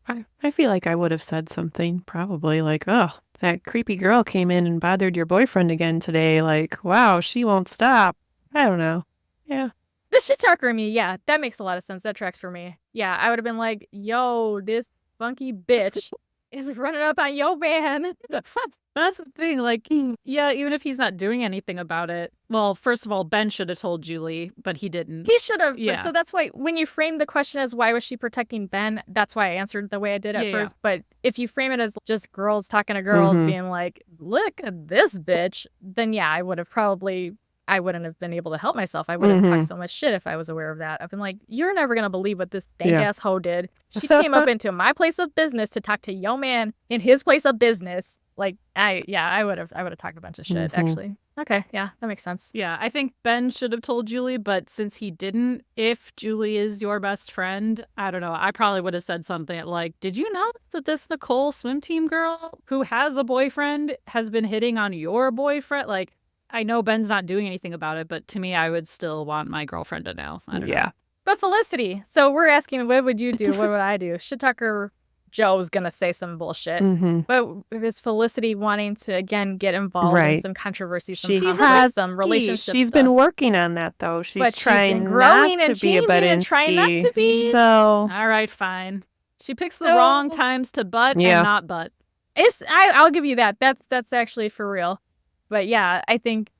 I feel like I would have said something probably like, oh, that creepy girl came in and bothered your boyfriend again today. Like, wow, she won't stop. I don't know. Yeah. The shit talker in me, yeah, that makes a lot of sense. That tracks for me. Yeah, I would have been like, yo, this funky bitch is running up on yo man. That's the thing. Like, yeah, even if he's not doing anything about it. Well, first of all, Ben should have told Julie, but he didn't. He should have. Yeah. So that's why when you frame the question as why was she protecting Ben, that's why I answered the way I did at first. But if you frame it as just girls talking to girls being like, look at this bitch, then yeah, I wouldn't have been able to help myself. I wouldn't have talked so much shit if I was aware of that. I've been like, you're never going to believe what this dank-ass hoe did. She came up into my place of business to talk to yo man in his place of business. Like, I would have talked a bunch of shit, actually. Okay, yeah, that makes sense. Yeah, I think Ben should have told Julie, but since he didn't, if Julie is your best friend, I don't know, I probably would have said something like, did you know that this Nicole swim team girl who has a boyfriend has been hitting on your boyfriend? Like, I know Ben's not doing anything about it, but to me, I would still want my girlfriend to know. I don't know. But Felicity, so we're asking, what would you do? What would I do? Shit talker Joe's going to say some bullshit. But is Felicity wanting to, again, get involved in some controversy, some relationship She's been working on that, though. She's trying not to be a Bedinsky. So, all right, fine. She picks the wrong times to butt and not butt. I'll give you that. That's actually for real. But yeah, I think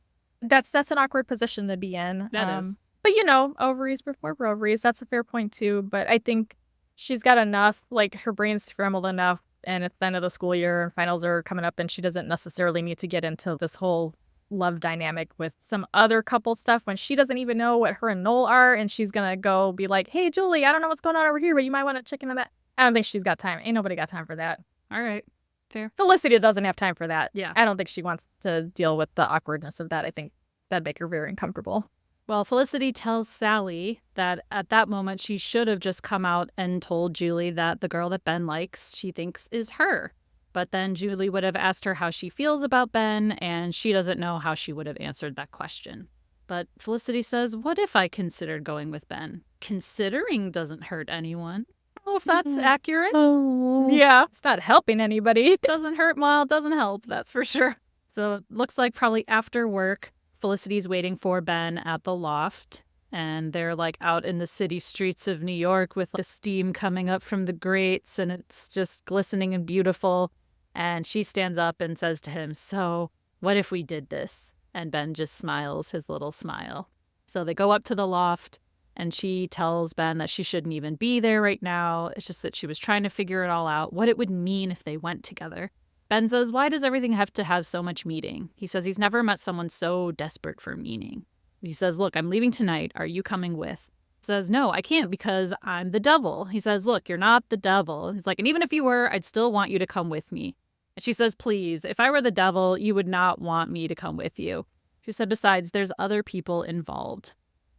that's an awkward position to be in. That is. But you know, ovaries before ovaries. That's a fair point too. But I think she's got enough, like her brain's scrambled enough, and it's the end of the school year and finals are coming up, and she doesn't necessarily need to get into this whole love dynamic with some other couple stuff when she doesn't even know what her and Noel are, and she's gonna go be like, hey Julie, I don't know what's going on over here, but you might want to check into that. I don't think she's got time. Ain't nobody got time for that. All right. Fair. Felicity doesn't have time for that. Yeah. I don't think she wants to deal with the awkwardness of that. I think that'd make her very uncomfortable. Well, Felicity tells Sally that at that moment she should have just come out and told Julie that the girl that Ben likes she thinks is her. But then Julie would have asked her how she feels about Ben, and she doesn't know how she would have answered that question. But Felicity says, what if I considered going with Ben? Considering doesn't hurt anyone. Well, if that's accurate. Oh. Yeah. It's not helping anybody. Doesn't hurt while it doesn't help, that's for sure. So it looks like probably after work, Felicity's waiting for Ben at the loft. And they're like out in the city streets of New York with the steam coming up from the grates. And it's just glistening and beautiful. And she stands up and says to him, so what if we did this? And Ben just smiles his little smile. So they go up to the loft. And she tells Ben that she shouldn't even be there right now. It's just that she was trying to figure it all out, what it would mean if they went together. Ben says, why does everything have to have so much meaning? He says he's never met someone so desperate for meaning. He says, look, I'm leaving tonight. Are you coming with? He says, no, I can't because I'm the devil. He says, look, you're not the devil. He's like, and even if you were, I'd still want you to come with me. And she says, please, if I were the devil, you would not want me to come with you. She said, besides, there's other people involved.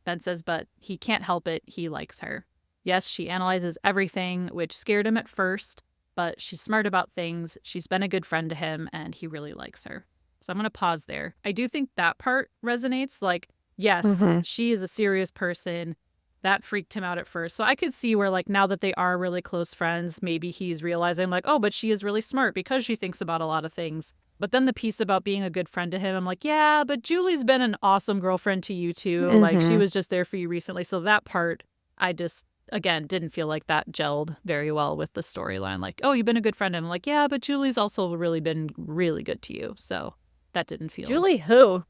Ben says, but he can't help it. He likes her. Yes, she analyzes everything, which scared him at first, but she's smart about things. She's been a good friend to him, and he really likes her. So I'm going to pause there. I do think that part resonates. Like, yes, she is a serious person. That freaked him out at first. So I could see where, like, now that they are really close friends, maybe he's realizing, like, oh, but she is really smart because she thinks about a lot of things. But then the piece about being a good friend to him, I'm like, yeah, but Julie's been an awesome girlfriend to you too. Like, she was just there for you recently. So that part, I just, again, didn't feel like that gelled very well with the storyline. Like, oh, you've been a good friend. And I'm like, yeah, but Julie's also really been really good to you. So that didn't feel. Julie who?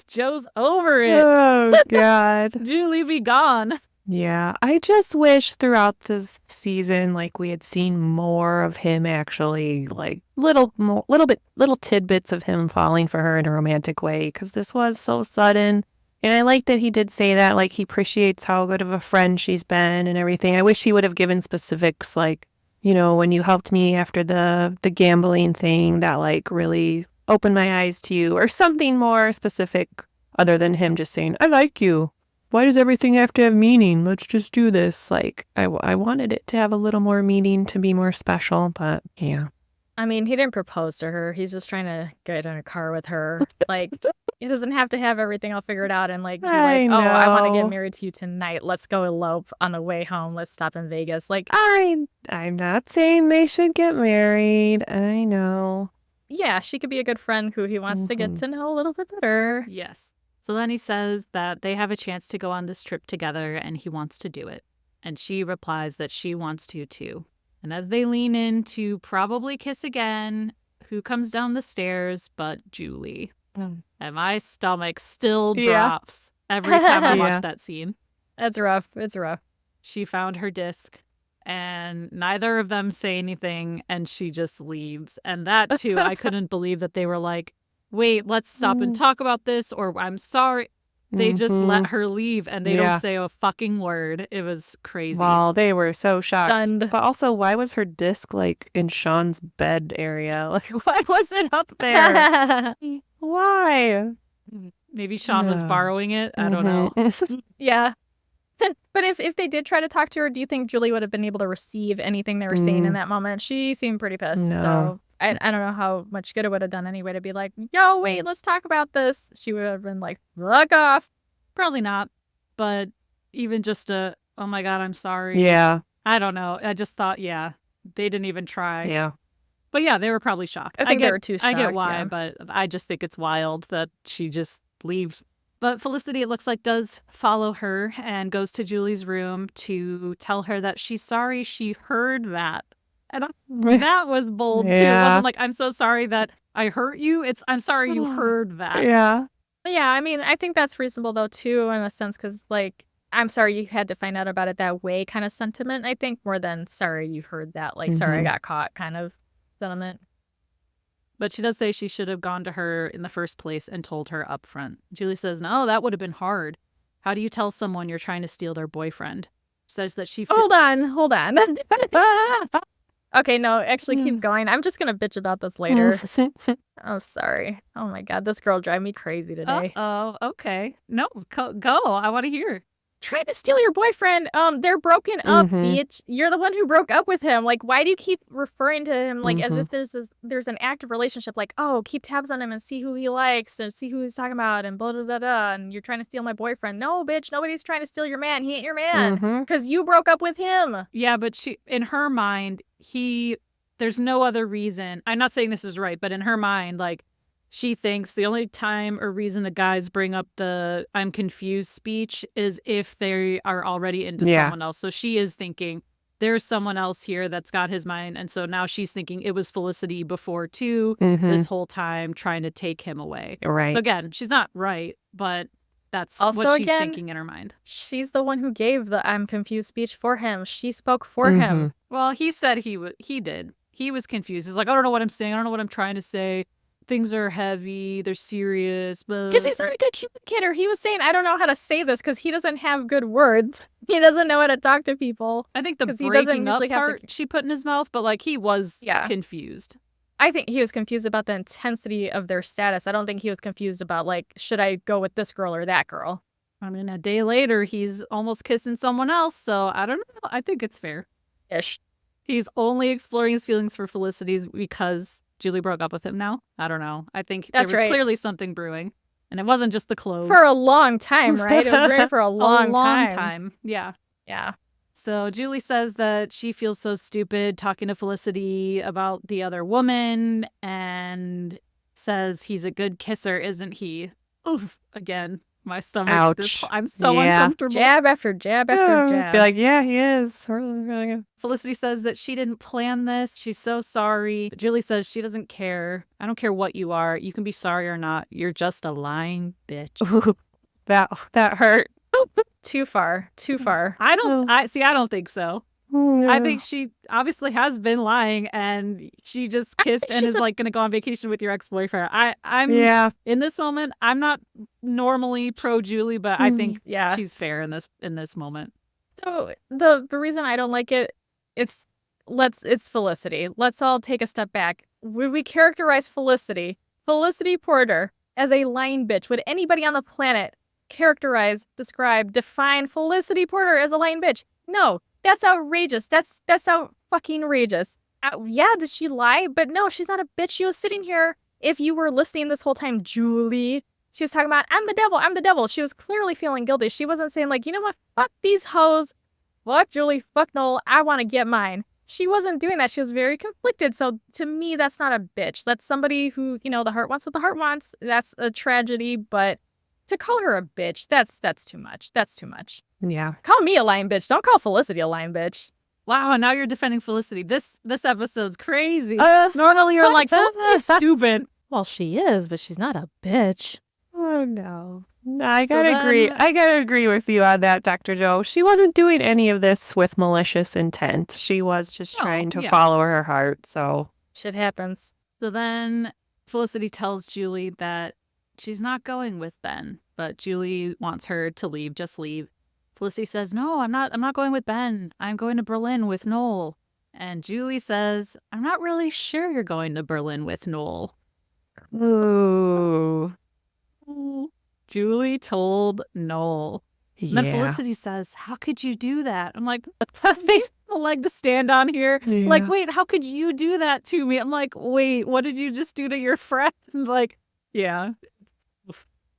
Joe's over it. Oh, God. Julie be gone. Yeah, I just wish throughout this season, like, we had seen more of him actually, like, little tidbits of him falling for her in a romantic way, because this was so sudden. And I like that he did say that, like, he appreciates how good of a friend she's been and everything. I wish he would have given specifics, like, when you helped me after the gambling thing, that like really opened my eyes to you, or something more specific other than him just saying, I like you. Why does everything have to have meaning? Let's just do this. Like, I wanted it to have a little more meaning, to be more special, but yeah. I mean, he didn't propose to her. He's just trying to get in a car with her. Like, he doesn't have to have everything all figured out and like be like, oh, I want to get married to you tonight. Let's go elope on the way home. Let's stop in Vegas. Like, I'm not saying they should get married. I know. Yeah, she could be a good friend who he wants to get to know a little bit better. Yes. So then he says that they have a chance to go on this trip together and he wants to do it. And she replies that she wants to too. And as they lean in to probably kiss again, who comes down the stairs but Julie? And my stomach still drops every time I watch that scene. That's rough. It's rough. She found her disc and neither of them say anything and she just leaves. And that too, I couldn't believe that they were like, wait, let's stop and talk about this, or I'm sorry. They just let her leave and they don't say a fucking word. It was crazy. Wow, they were so shocked. Stunned. But also, why was her disc like in Sean's bed area? Like, why was it up there? Why? Maybe Sean was borrowing it. I don't know. Yeah. But if they did try to talk to her, do you think Julie would have been able to receive anything they were saying in that moment? She seemed pretty pissed. No. So I don't know how much good it would have done anyway to be like, yo, wait, let's talk about this. She would have been like, fuck off. Probably not. But even just oh my God, I'm sorry. Yeah. I don't know. I just thought, they didn't even try. Yeah. But yeah, they were probably shocked. I think they were too shocked. I get why, but I just think it's wild that she just leaves. But Felicity, it looks like, does follow her and goes to Julie's room to tell her that she's sorry she heard that. And that was bold, too. It wasn't like, I'm so sorry that I hurt you. It's, I'm sorry you heard that. Yeah. Yeah, I mean, I think that's reasonable, though, too, in a sense, because, like, I'm sorry you had to find out about it that way kind of sentiment, I think, more than sorry you heard that, like, sorry I got caught kind of sentiment. But she does say she should have gone to her in the first place and told her up front. Julie says, no, that would have been hard. How do you tell someone you're trying to steal their boyfriend? Says that she... Hold on. Okay, no, actually keep going. I'm just going to bitch about this later. Oh, sorry. Oh my God, this girl drive me crazy today. Oh, okay. No, go. I want to hear. Trying to steal your boyfriend. They're broken up, bitch. You're the one who broke up with him. Like, why do you keep referring to him like as if there's an active relationship? Like, oh, keep tabs on him and see who he likes and see who he's talking about and blah, blah, blah, blah. And you're trying to steal my boyfriend. No, bitch, nobody's trying to steal your man. He ain't your man because you broke up with him. Yeah, but in her mind, there's no other reason. I'm not saying this is right, but in her mind, like, she thinks the only time or reason the guys bring up the I'm confused speech is if they are already into someone else. So she is thinking there's someone else here that's got his mind. And so now she's thinking it was Felicity before too, this whole time trying to take him away. Right. So again, she's not right, but that's also, what she's thinking in her mind. She's the one who gave the I'm confused speech for him. She spoke for him. Well, he said he did. He was confused. He's like, I don't know what I'm saying. I don't know what I'm trying to say. Things are heavy. They're serious. Because he's not a good communicator. He was saying, I don't know how to say this because he doesn't have good words. He doesn't know how to talk to people. I think the breaking up part she put in his mouth, but like he was confused. I think he was confused about the intensity of their status. I don't think he was confused about like, should I go with this girl or that girl? I mean, a day later, he's almost kissing someone else. So I don't know. I think it's fair-ish. He's only exploring his feelings for Felicity because Julie broke up with him now. I don't know. I think there was clearly something brewing. And it wasn't just the clothes. For a long time, right? It was brewing for a long time. Yeah. Yeah. So Julie says that she feels so stupid talking to Felicity about the other woman and says he's a good kisser, isn't he? Oof. Again, my stomach. Ouch. I'm so uncomfortable. Jab after jab after jab. Be like, yeah, he is. Really good. Felicity says that she didn't plan this. She's so sorry. But Julie says she doesn't care. I don't care what you are. You can be sorry or not. You're just a lying bitch. Ooh, that hurt. Too far. I don't think so. I think she obviously has been lying and she just kissed and is like going to go on vacation with your ex-boyfriend. I'm in this moment, I'm not normally pro Julie, but I think she's fair in this moment. So the reason I don't like it, it's it's Felicity. Let's all take a step back. Would we characterize Felicity Porter, as a lying bitch? Would anybody on the planet characterize, describe, define Felicity Porter as a lying bitch? No, that's outrageous. That's out fucking outrageous. Yeah, did she lie? But no, she's not a bitch. She was sitting here. If you were listening this whole time, Julie, she was talking about, I'm the devil. She was clearly feeling guilty. She wasn't saying like, you know what, fuck these hoes. Fuck Julie, fuck Noel, I want to get mine. She wasn't doing that. She was very conflicted. So to me, that's not a bitch. That's somebody who, the heart wants what the heart wants. That's a tragedy. But to call her a bitch, that's too much. That's too much. Yeah. Call me a lying bitch. Don't call Felicity a lying bitch. Wow, and now you're defending Felicity. This episode's crazy. Normally you're like, Felicity's stupid. Well, she is, but she's not a bitch. Oh, no. I gotta agree. I gotta agree with you on that, Dr. Joe. She wasn't doing any of this with malicious intent. She was just trying to follow her heart, so. Shit happens. So then Felicity tells Julie that she's not going with Ben, but Julie wants her to leave, just leave. Felicity says, no, I'm not going with Ben. I'm going to Berlin with Noel. And Julie says, I'm not really sure you're going to Berlin with Noel. Ooh. Julie told Noel. Yeah. And then Felicity says, how could you do that? I'm like, they have a leg to stand on here. Yeah. Like, wait, how could you do that to me? I'm like, wait, what did you just do to your friend? Like, yeah.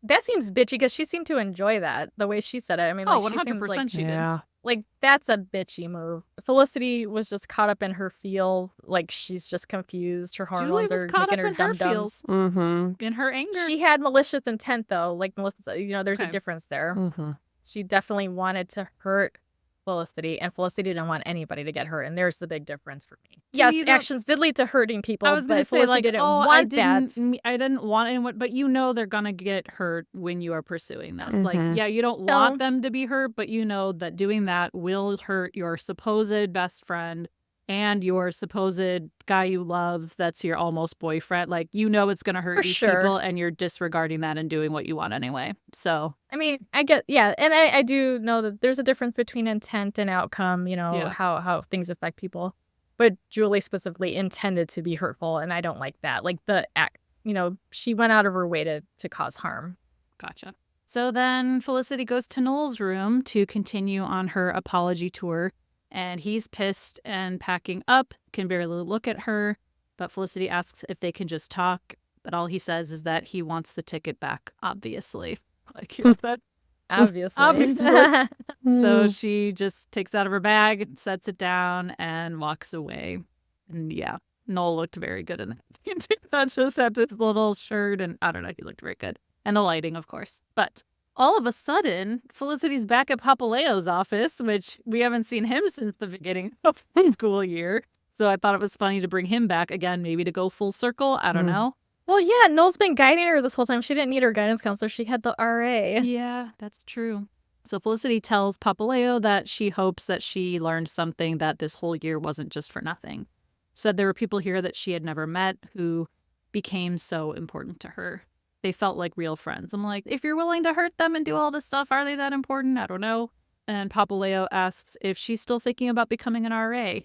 That seems bitchy because she seemed to enjoy that, the way she said it. I mean, like, 100% she did. Yeah. Like, that's a bitchy move. Felicity was just caught up in her feel. Like, she's just confused. Her hormones are making her dum-dums. Mm-hmm. In her anger. She had malicious intent, though. Like, Melissa, there's a Okay. difference there. Mm-hmm. She definitely wanted to hurt Felicity, and Felicity didn't want anybody to get hurt. And there's the big difference for me. Yes, actions did lead to hurting people, I was going to but say, Felicity like, didn't I want that. didn't want anyone, but they're going to get hurt when you are pursuing this. Mhm. Like, yeah, you don't want them to be hurt, but you know that doing that will hurt your supposed best friend and your supposed guy you love that's your almost boyfriend. Like, it's going to hurt For these sure. people, and you're disregarding that and doing what you want anyway. So, I mean, I get, yeah, and I do know that there's a difference between intent and outcome, Yeah. how things affect people. But Julie specifically intended to be hurtful, and I don't like that. Like, the act, she went out of her way to cause harm. gotcha. So then Felicity goes to Noel's room to continue on her apology tour, and he's pissed and packing up, can barely look at her, but Felicity asks if they can just talk, but all he says is that he wants the ticket back, obviously. Like, that. Obviously. Obviously. So she just takes it out of her bag, sets it down, and walks away. And yeah, Noel looked very good in it. Not just had this little shirt, and I don't know, he looked very good. And the lighting, of course. But all of a sudden, Felicity's back at Papaleo's office, which we haven't seen him since the beginning of the school year. So I thought it was funny to bring him back again, maybe to go full circle. I don't know. Well, yeah, Noel's been guiding her this whole time. She didn't need her guidance counselor. She had the RA. Yeah, that's true. So Felicity tells Papaleo that she hopes that she learned something, that this whole year wasn't just for nothing. Said there were people here that she had never met who became so important to her. They felt like real friends. I'm like, if you're willing to hurt them and do all this stuff, are they that important? I don't know. And Papaleo asks if she's still thinking about becoming an RA.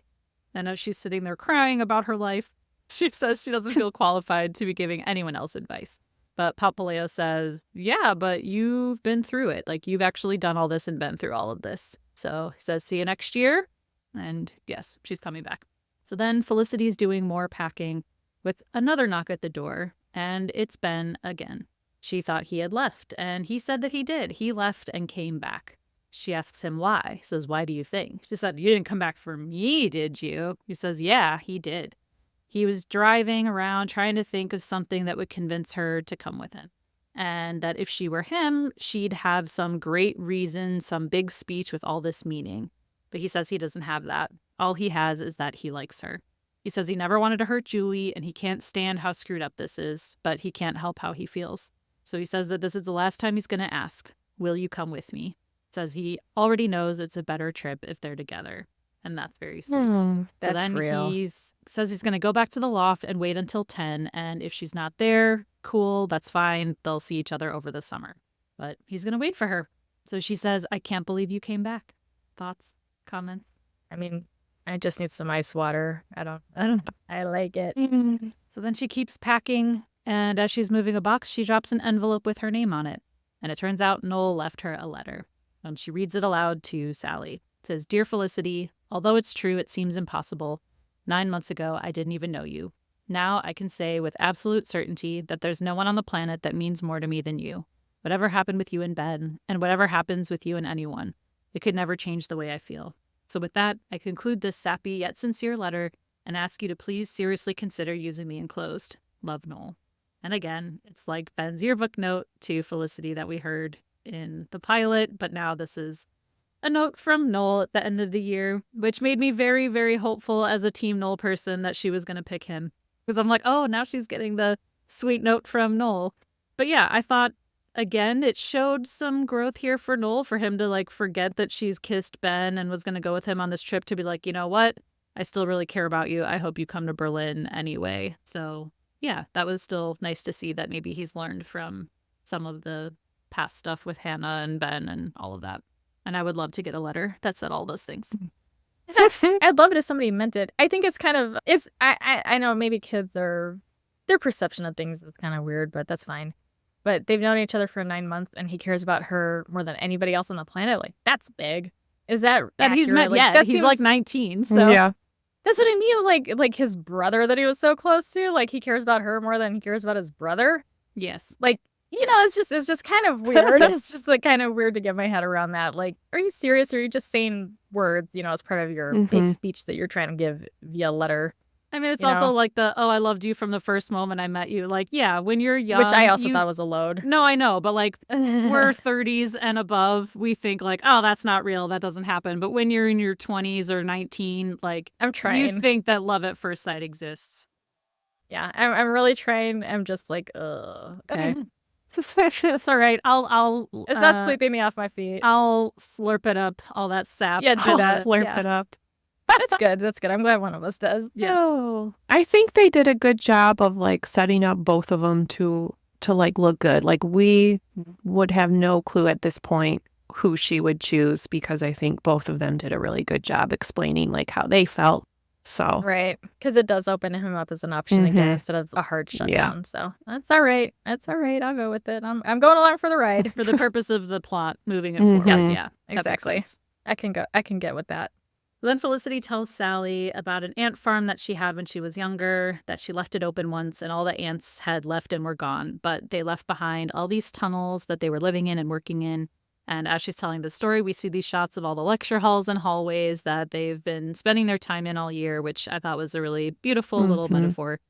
And as she's sitting there crying about her life, she says she doesn't feel qualified to be giving anyone else advice. But Papaleo says, yeah, but you've been through it. Like, you've actually done all this and been through all of this. So he says, see you next year. And yes, she's coming back. So then Felicity's doing more packing with another knock at the door. And it's Ben again. She thought he had left, and he said that he did. He left and came back. She asks him why. He says, why do you think? She said, you didn't come back for me, did you? He says, yeah, he did. He was driving around trying to think of something that would convince her to come with him. And that if she were him, she'd have some great reason, some big speech with all this meaning. But he says he doesn't have that. All he has is that he likes her. He says he never wanted to hurt Julie, and he can't stand how screwed up this is, but he can't help how he feels. So he says that this is the last time he's going to ask, will you come with me? Says he already knows it's a better trip if they're together. And that's very sweet. That's so then real. he says he's going to go back to the loft and wait until 10. And if she's not there, cool, that's fine. They'll see each other over the summer. But he's going to wait for her. So she says, I can't believe you came back. Thoughts? Comments? I mean, I just need some ice water. I like it. So then she keeps packing, and as she's moving a box, she drops an envelope with her name on it. And it turns out Noel left her a letter. And she reads it aloud to Sally. It says, "Dear Felicity, although it's true it seems impossible, 9 months ago I didn't even know you. Now I can say with absolute certainty that there's no one on the planet that means more to me than you. Whatever happened with you and Ben, and whatever happens with you and anyone, it could never change the way I feel. So with that, I conclude this sappy yet sincere letter and ask you to please seriously consider using the enclosed. Love, Noel." And again, it's like Ben's yearbook note to Felicity that we heard in the pilot, but now this is a note from Noel at the end of the year, which made me very, very hopeful as a Team Noel person that she was going to pick him. Because I'm like, oh, now she's getting the sweet note from Noel. But yeah, I thought, again, it showed some growth here for Noel, for him to like forget that she's kissed Ben and was going to go with him on this trip, to be like, you know what? I still really care about you. I hope you come to Berlin anyway. So yeah, that was still nice to see that maybe he's learned from some of the past stuff with Hannah and Ben and all of that. And I would love to get a letter that said all those things. I'd love it if somebody meant it. I think it's kind of, I know maybe kids their perception of things is kind of weird, but that's fine. But they've known each other for 9 months and he cares about her more than anybody else on the planet. Like, that's big. Is that he's met like, yet? that He's seems, like 19, so Yeah. That's what I mean. Like his brother that he was so close to, like he cares about her more than he cares about his brother. yes. Like, you know, it's just kind of weird. It's just like kind of weird to get my head around that. Like, are you serious? Or are you just saying words, you know, as part of your big speech that you're trying to give via letter? I mean, it's you also know? like oh, I loved you from the first moment I met you. Like, yeah, when you're young. Which I also thought was a load. No, I know, but like we're 30s and above, we think like, oh, that's not real. That doesn't happen. But when you're in your 20s or 19, like I'm trying. you think that love at first sight exists. Yeah, I'm really trying. I'm just like, ugh. Okay. It's all right. I'll It's not sweeping me off my feet. I'll slurp it up, all that sap. Yeah, do I'll that. slurp Yeah. it up. That's good. That's good. I'm glad one of us does. Yes. Oh, I think they did a good job of like setting up both of them to like look good. Like we would have no clue at this point who she would choose, because I think both of them did a really good job explaining like how they felt. So Right. Because it does open him up as an option again instead of a hard shutdown. So that's all right. That's all right. I'll go with it. I'm going along for the ride. For the purpose of the plot, moving it forward. Yes. Yeah, that makes Exactly. sense. I can get with that. Then Felicity tells Sally about an ant farm that she had when she was younger, that she left it open once and all the ants had left and were gone. But they left behind all these tunnels that they were living in and working in. And as she's telling the story, we see these shots of all the lecture halls and hallways that they've been spending their time in all year, which I thought was a really beautiful little metaphor.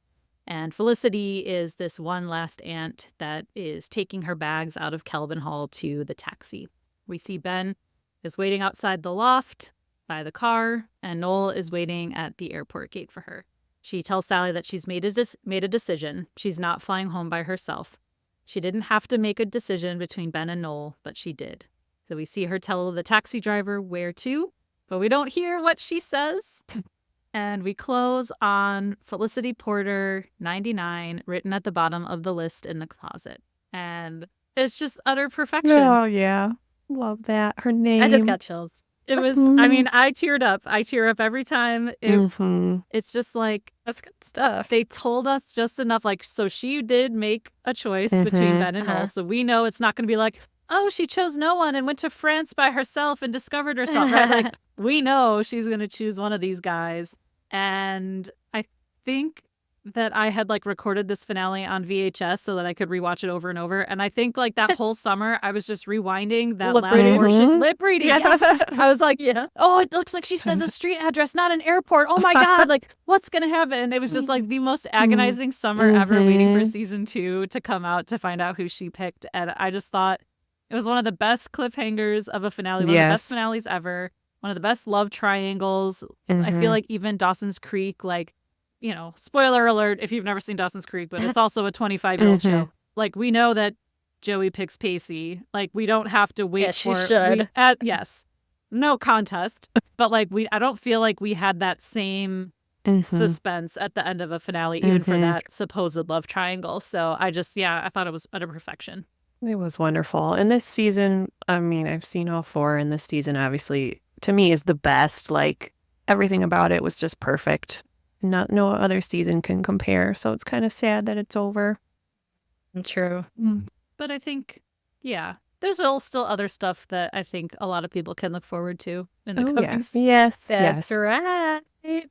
And Felicity is this one last ant that is taking her bags out of Kelvin Hall to the taxi. We see Ben is waiting outside the loft by the car, and Noel is waiting at the airport gate for her. She tells Sally that she's made a decision. She's not flying home by herself. She didn't have to make a decision between Ben and Noel, but she did. So we see her tell the taxi driver where to, but we don't hear what she says. And we close on Felicity Porter, 99, written at the bottom of the list in the closet. And it's just utter perfection. oh yeah, love that. Her name. I just got chills. It was, I mean, I teared up. I tear up every time. Mhm. It's just like, That's good stuff. they told us just enough. Like, so she did make a choice between Ben and Noel. So we know it's not going to be like, oh, she chose no one and went to France by herself and discovered herself. Right? Like, we know she's going to choose one of these guys. And I think that I had like recorded this finale on VHS so that I could rewatch it over and over. And I think like that whole summer I was just rewinding that Lip last reading. portion. Lip reading. Yes. I was like, Yeah. oh, it looks like she says a street address, not an airport. Oh my God, like what's going to happen? And it was just like the most agonizing summer ever, waiting for season 2 to come out to find out who she picked. And I just thought it was one of the best cliffhangers of a finale, one of the best finales ever, one of the best love triangles. I feel like even Dawson's Creek, like, you know, spoiler alert if you've never seen Dawson's Creek, but it's also a 25-year-old show. Like, we know that Joey picks Pacey. Like, we don't have to wait she for should. yes. No contest. But like I don't feel like we had that same suspense at the end of a finale, even for that supposed love triangle. So I thought it was utter perfection. It was wonderful. And this season, I mean, I've seen all 4, and this season, obviously, to me, is the best. Like, everything about it was just perfect. No other season can compare. So it's kind of sad that it's over. True. But I think, yeah, there's still other stuff that I think a lot of people can look forward to in the coming season. Yes. That's right.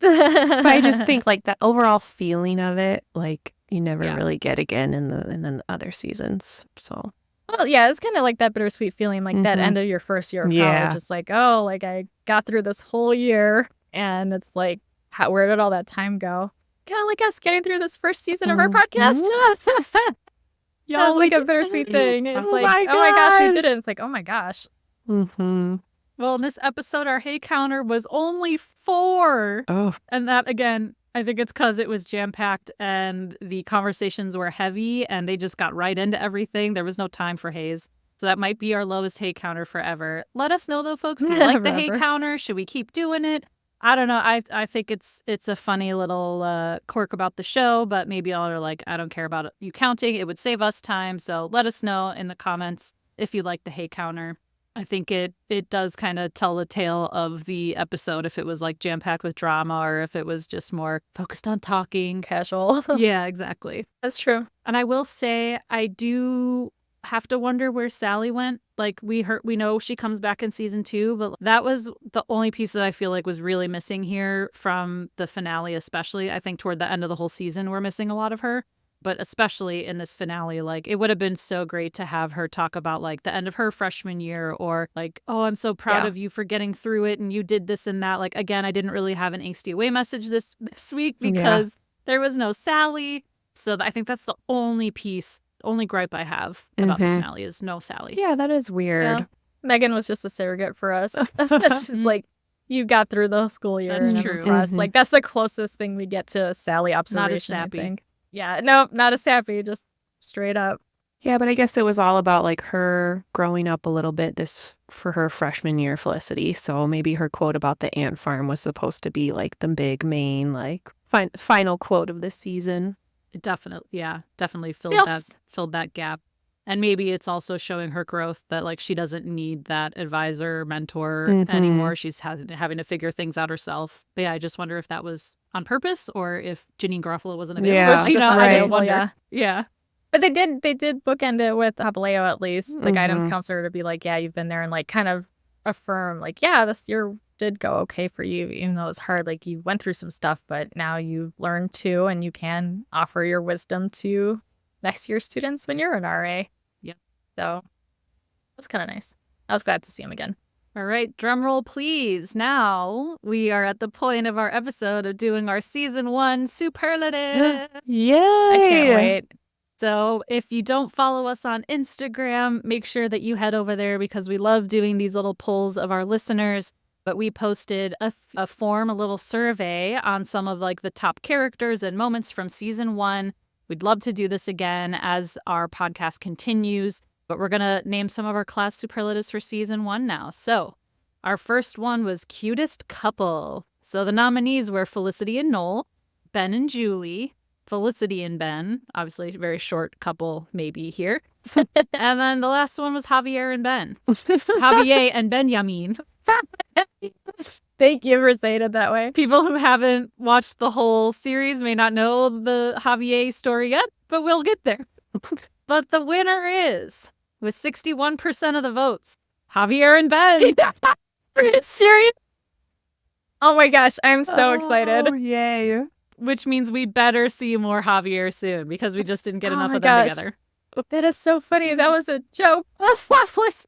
But I just think like that overall feeling of it, like you never Yeah. really get again in the other seasons. So Well, yeah, it's kind of like that bittersweet feeling, like that end of your first year of college. It's like, oh, like I got through this whole year, and it's like, where did all that time go? Kind of like us getting through this first season of our podcast. Yeah, it's like a bittersweet thing. It's like, oh my gosh, we did it. It's like, oh my gosh. Well, in this episode, our hay counter was only 4. Oh. And that, again, I think it's because it was jam-packed and the conversations were heavy and they just got right into everything. There was no time for haze. So that might be our lowest hay counter forever. Let us know, though, folks. Do you like the hay counter? Should we keep doing it? I don't know. I think it's a funny little quirk about the show, but maybe y'all are like, I don't care about you counting. It would save us time. So let us know in the comments if you like the hay counter. I think it does kind of tell the tale of the episode if it was like jam-packed with drama or if it was just more focused on talking. Casual. Yeah, exactly. That's true. And I will say I do have to wonder where Sally went. Like we know she comes back in season 2, but that was the only piece that I feel like was really missing here from the finale, especially. I think toward the end of the whole season, we're missing a lot of her. But especially in this finale, like it would have been so great to have her talk about like the end of her freshman year or like, oh, I'm so proud of you for getting through it and you did this and that. Like, again, I didn't really have an angsty away message this week because there was no Sally. So I think that's the only gripe I have about the finale is no Sally. Yeah, that is weird. Yeah. Megan was just a surrogate for us. It's just like you got through the school year. That's true. Like that's the closest thing we get to a Sally observation. Not as sappy. I think. Yeah, no, not a sappy, just straight up. Yeah, but I guess it was all about like her growing up a little bit for her freshman year, Felicity. So maybe her quote about the ant farm was supposed to be like the big main like final quote of the season. It definitely filled that gap. And maybe it's also showing her growth that like she doesn't need that advisor, mentor anymore. She's having to figure things out herself. But yeah, I just wonder if that was on purpose or if Janine Garofalo wasn't available. Yeah, I just wonder. Yeah. But they did bookend it with Habaleo at least, the guidance counselor, to be like, yeah, you've been there and like kind of affirm like, yeah, this year did go okay for you, even though it's hard. Like you went through some stuff, but now you've learned too, and you can offer your wisdom to next year's students when you're an RA. Yep. So it was kind of nice. I was glad to see him again. All right, drum roll, please. Now we are at the point of our episode of doing our season 1 superlative. Yay! I can't wait. So if you don't follow us on Instagram, make sure that you head over there because we love doing these little polls of our listeners. But we posted a form, a little survey on some of like the top characters and moments from season 1. We'd love to do this again as our podcast continues. But we're going to name some of our class superlatives for season 1 now. So our first one was cutest couple. So the nominees were Felicity and Noel, Ben and Julie, Felicity and Ben. Obviously, very short couple maybe here. And then the last one was Javier and Ben. Javier and Benjamin. Thank you for saying it that way. People who haven't watched the whole series may not know the Javier story yet, but we'll get there. But the winner is, with 61% of the votes, Javier and Ben. Are you serious? Oh my gosh, I'm so excited. Oh, yay. Which means we better see more Javier soon because we just didn't get enough of them together. That is so funny. That was a joke.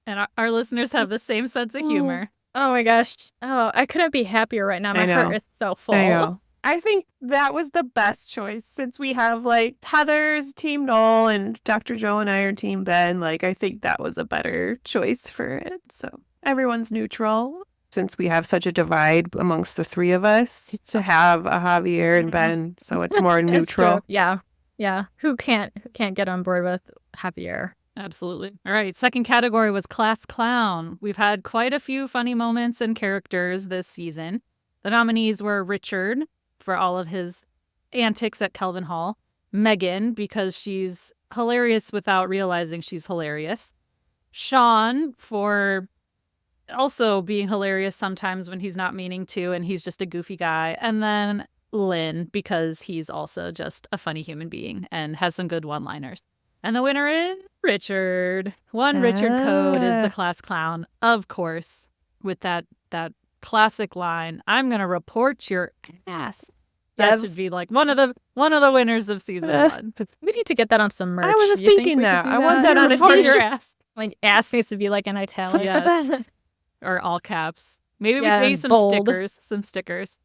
And our listeners have the same sense of humor. Oh my gosh. Oh, I couldn't be happier right now. My heart is so full. I know. I think that was the best choice since we have like Heather's team Noel and Dr. Joe and I are team Ben. Like I think that was a better choice for it. So everyone's neutral since we have such a divide amongst the three of us to have a Javier and Ben. So it's more neutral. Yeah. Yeah. Who can't get on board with Javier? Absolutely. All right. Second category was class clown. We've had quite a few funny moments and characters this season. The nominees were Richard for all of his antics at Kelvin Hall, Megan because she's hilarious without realizing she's hilarious, Sean for also being hilarious sometimes when he's not meaning to, and he's just a goofy guy. And then Lynn, because he's also just a funny human being and has some good one-liners. And the winner is Richard. Richard Code is the class clown, of course, with that classic line, "I'm gonna report your ass." That should be like one of the winners of season 1. We need to get that on some merch. I was just thinking that. I want that on a t-shirt. Like ass needs to be like an italic. Yes. Or all caps. Maybe we say some bold. stickers.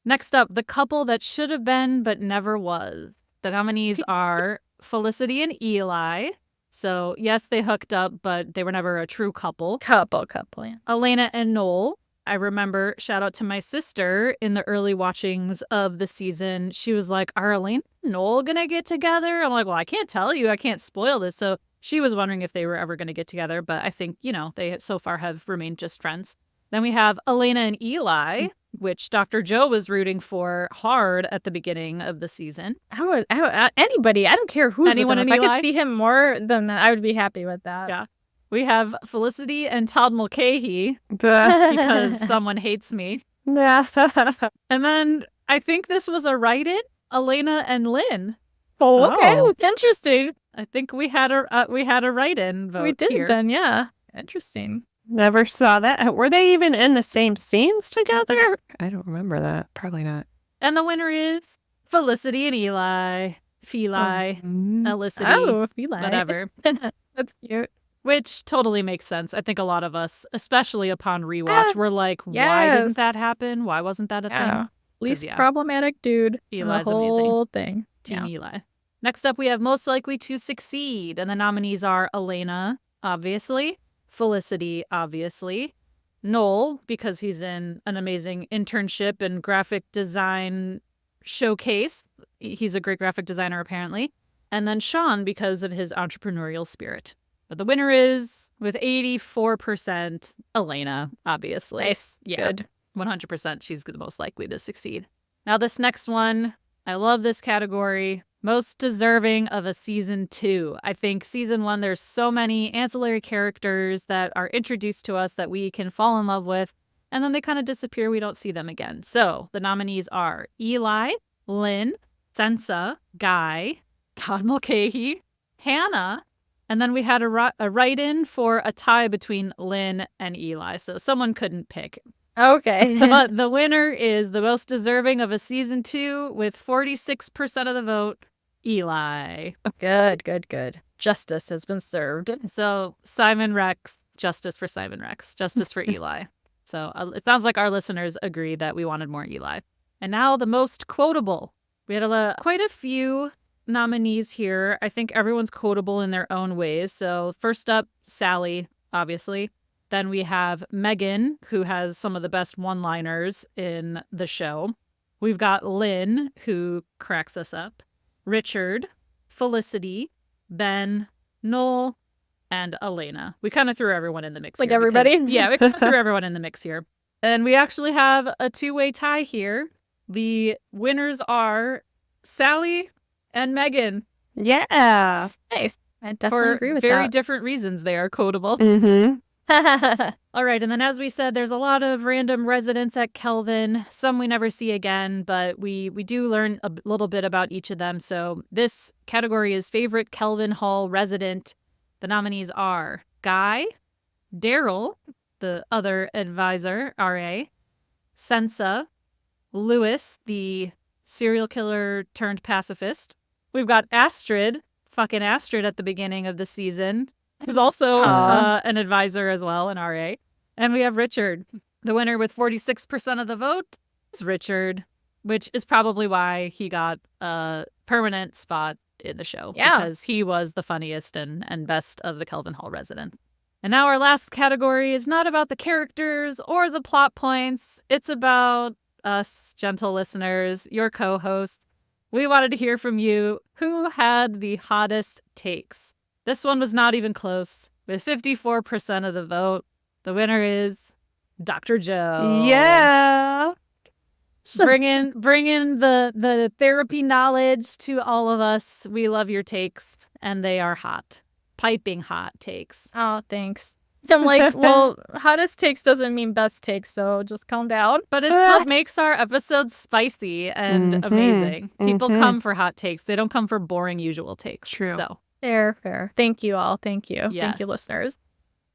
Next up, the couple that should have been but never was. The nominees are Felicity and Eli. So yes, they hooked up, but they were never a true couple. Couple, yeah. Elena and Noel. I remember, shout out to my sister, in the early watchings of the season, she was like, "Are Elena and Noel gonna get together?" I'm like, "Well, I can't tell you. I can't spoil this." So she was wondering if they were ever going to get together, but I think, they so far have remained just friends. Then we have Elena and Eli, which Dr. Joe was rooting for hard at the beginning of the season. Anybody, I don't care who's Anyone with him. If I could see him more than that, I would be happy with that. Yeah. We have Felicity and Todd Mulcahy because someone hates me. And then I think this was a write-in, Elena and Lynn. Oh, okay. Interesting. I think we had a write-in vote. We did here. then, yeah. Interesting. Never saw that. Were they even in the same scenes together? I don't remember that. Probably not. And the winner is Felicity and Eli. Feli. Felicity. Oh, Feli. Whatever. That's cute. Which totally makes sense. I think a lot of us, especially upon rewatch, were like, why didn't that happen? Why wasn't that a thing? Least problematic dude. Eli's the whole thing. Team Eli. Next up, we have most likely to succeed. And the nominees are Elena, obviously. Felicity, obviously. Noel, because he's in an amazing internship and graphic design showcase. He's a great graphic designer, apparently. And then Sean, because of his entrepreneurial spirit. But the winner is, with 84%, Elena, obviously. Nice. Yeah. Good. 100% she's the most likely to succeed. Now this next one, I love this category. Most deserving of a season 2. I think season 1, there's so many ancillary characters that are introduced to us that we can fall in love with, and then they kind of disappear. We don't see them again. So the nominees are Eli, Lynn, Sansa, Guy, Todd Mulcahy, Hannah, and then we had a write-in for a tie between Lynn and Eli. So someone couldn't pick. Okay. But the winner is the most deserving of a season 2 with 46% of the vote, Eli. Good. Justice has been served. So Simon Rex, justice for Simon Rex, justice for Eli. So it sounds like our listeners agree that we wanted more Eli. And now the most quotable. We had quite a few nominees here. I think everyone's quotable in their own ways. So first up, Sally, obviously. Then we have Megan, who has some of the best one-liners in the show. We've got Lynn, who cracks us up. Richard, Felicity, Ben, Noel, and Elena. We kind of threw everyone in the mix like here. Everybody? Yeah, we kind of threw everyone in the mix here. And we actually have a two-way tie here. The winners are Sally and Megan. Yeah. Nice. I definitely agree with that. For very that. different reasons, they are quotable. Mm-hmm. All right, and then as we said, there's a lot of random residents at Kelvin. Some we never see again, but we do learn a little bit about each of them. So this category is favorite Kelvin Hall resident. The nominees are Guy, Daryl, the other advisor, RA, Sansa, Lewis, the serial killer turned pacifist. We've got Astrid, fucking Astrid at the beginning of the season, who's also an advisor as well, an RA. And we have Richard. The winner with 46% of the vote is Richard, which is probably why he got a permanent spot in the show. Yeah. Because he was the funniest and best of the Kelvin Hall resident. And now our last category is not about the characters or the plot points. It's about us, gentle listeners, your co-hosts. We wanted to hear from you. Who had the hottest takes? This one was not even close. With 54% of the vote, the winner is Dr. Joe. Yeah. Bring in the therapy knowledge to all of us. We love your takes, and they are hot. Piping hot takes. Oh, thanks. I'm like, well, hottest takes doesn't mean best takes, so just calm down. But it's what makes our episodes spicy and amazing. People come for hot takes. They don't come for boring usual takes. True. So Fair. Thank you all. Thank you. Yes. Thank you, listeners.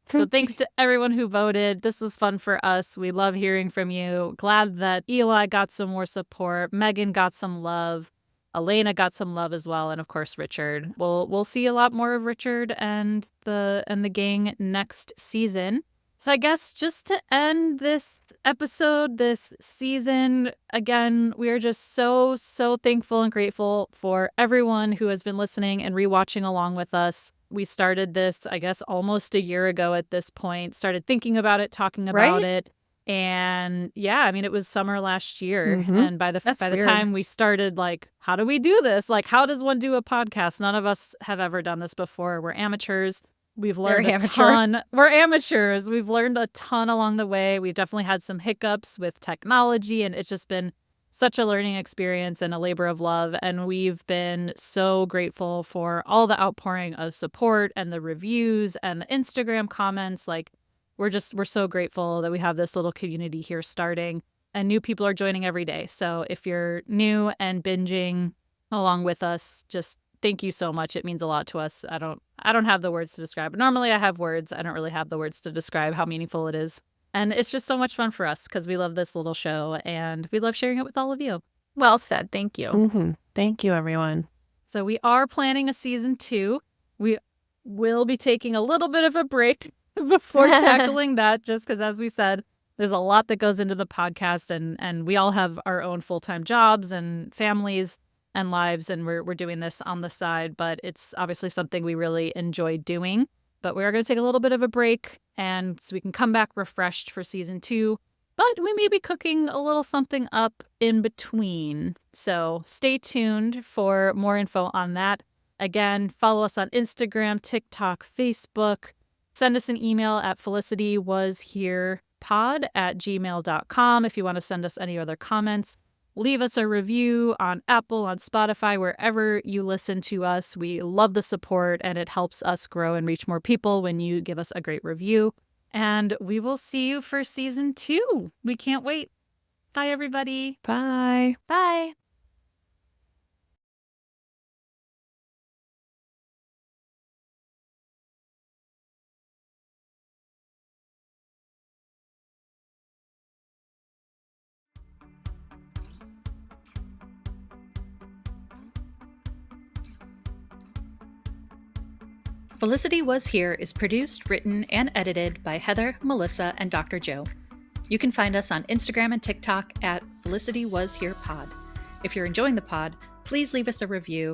So thanks to everyone who voted. This was fun for us. We love hearing from you. Glad that Eli got some more support. Megan got some love. Elena got some love as well, and of course Richard. We'll see a lot more of Richard and the gang next season. So I guess just to end this episode, this season, again, we are just so thankful and grateful for everyone who has been listening and rewatching along with us. We started this, I guess, almost a year ago at this point. Started thinking about it, talking about it. And yeah, I mean, it was summer last year. And by the time we started, like, how do we do this? Like, how does one do a podcast? None of us have ever done this before. We're amateurs. We've learned a ton. We're amateurs. We've learned a ton along the way. We've definitely had some hiccups with technology, and it's just been such a learning experience and a labor of love. And we've been so grateful for all the outpouring of support and the reviews and the Instagram comments. Like, we're so grateful that we have this little community here starting, and new people are joining every day. So if you're new and binging along with us, just thank you so much. It means a lot to us. I don't have the words to describe it. Normally I have words. I don't really have the words to describe how meaningful it is. And it's just so much fun for us because we love this little show and we love sharing it with all of you. Well said. Thank you. Thank you, everyone. So we are planning a season 2. We will be taking a little bit of a break before tackling that, just because, as we said, there's a lot that goes into the podcast, and we all have our own full-time jobs and families and lives, and we're doing this on the side, but it's obviously something we really enjoy doing. But we are going to take a little bit of a break, and so we can come back refreshed for season 2. But we may be cooking a little something up in between. So stay tuned for more info on that. Again, follow us on Instagram, TikTok, Facebook. Send us an email at felicitywasherepod@gmail.com if you want to send us any other comments. Leave us a review on Apple, on Spotify, wherever you listen to us. We love the support, and it helps us grow and reach more people when you give us a great review. And we will see you for season 2. We can't wait. Bye, everybody. Bye. Bye. Felicity Was Here is produced, written, and edited by Heather, Melissa, and Dr. Joe. You can find us on Instagram and TikTok at Felicity Was Here Pod. If you're enjoying the pod, please leave us a review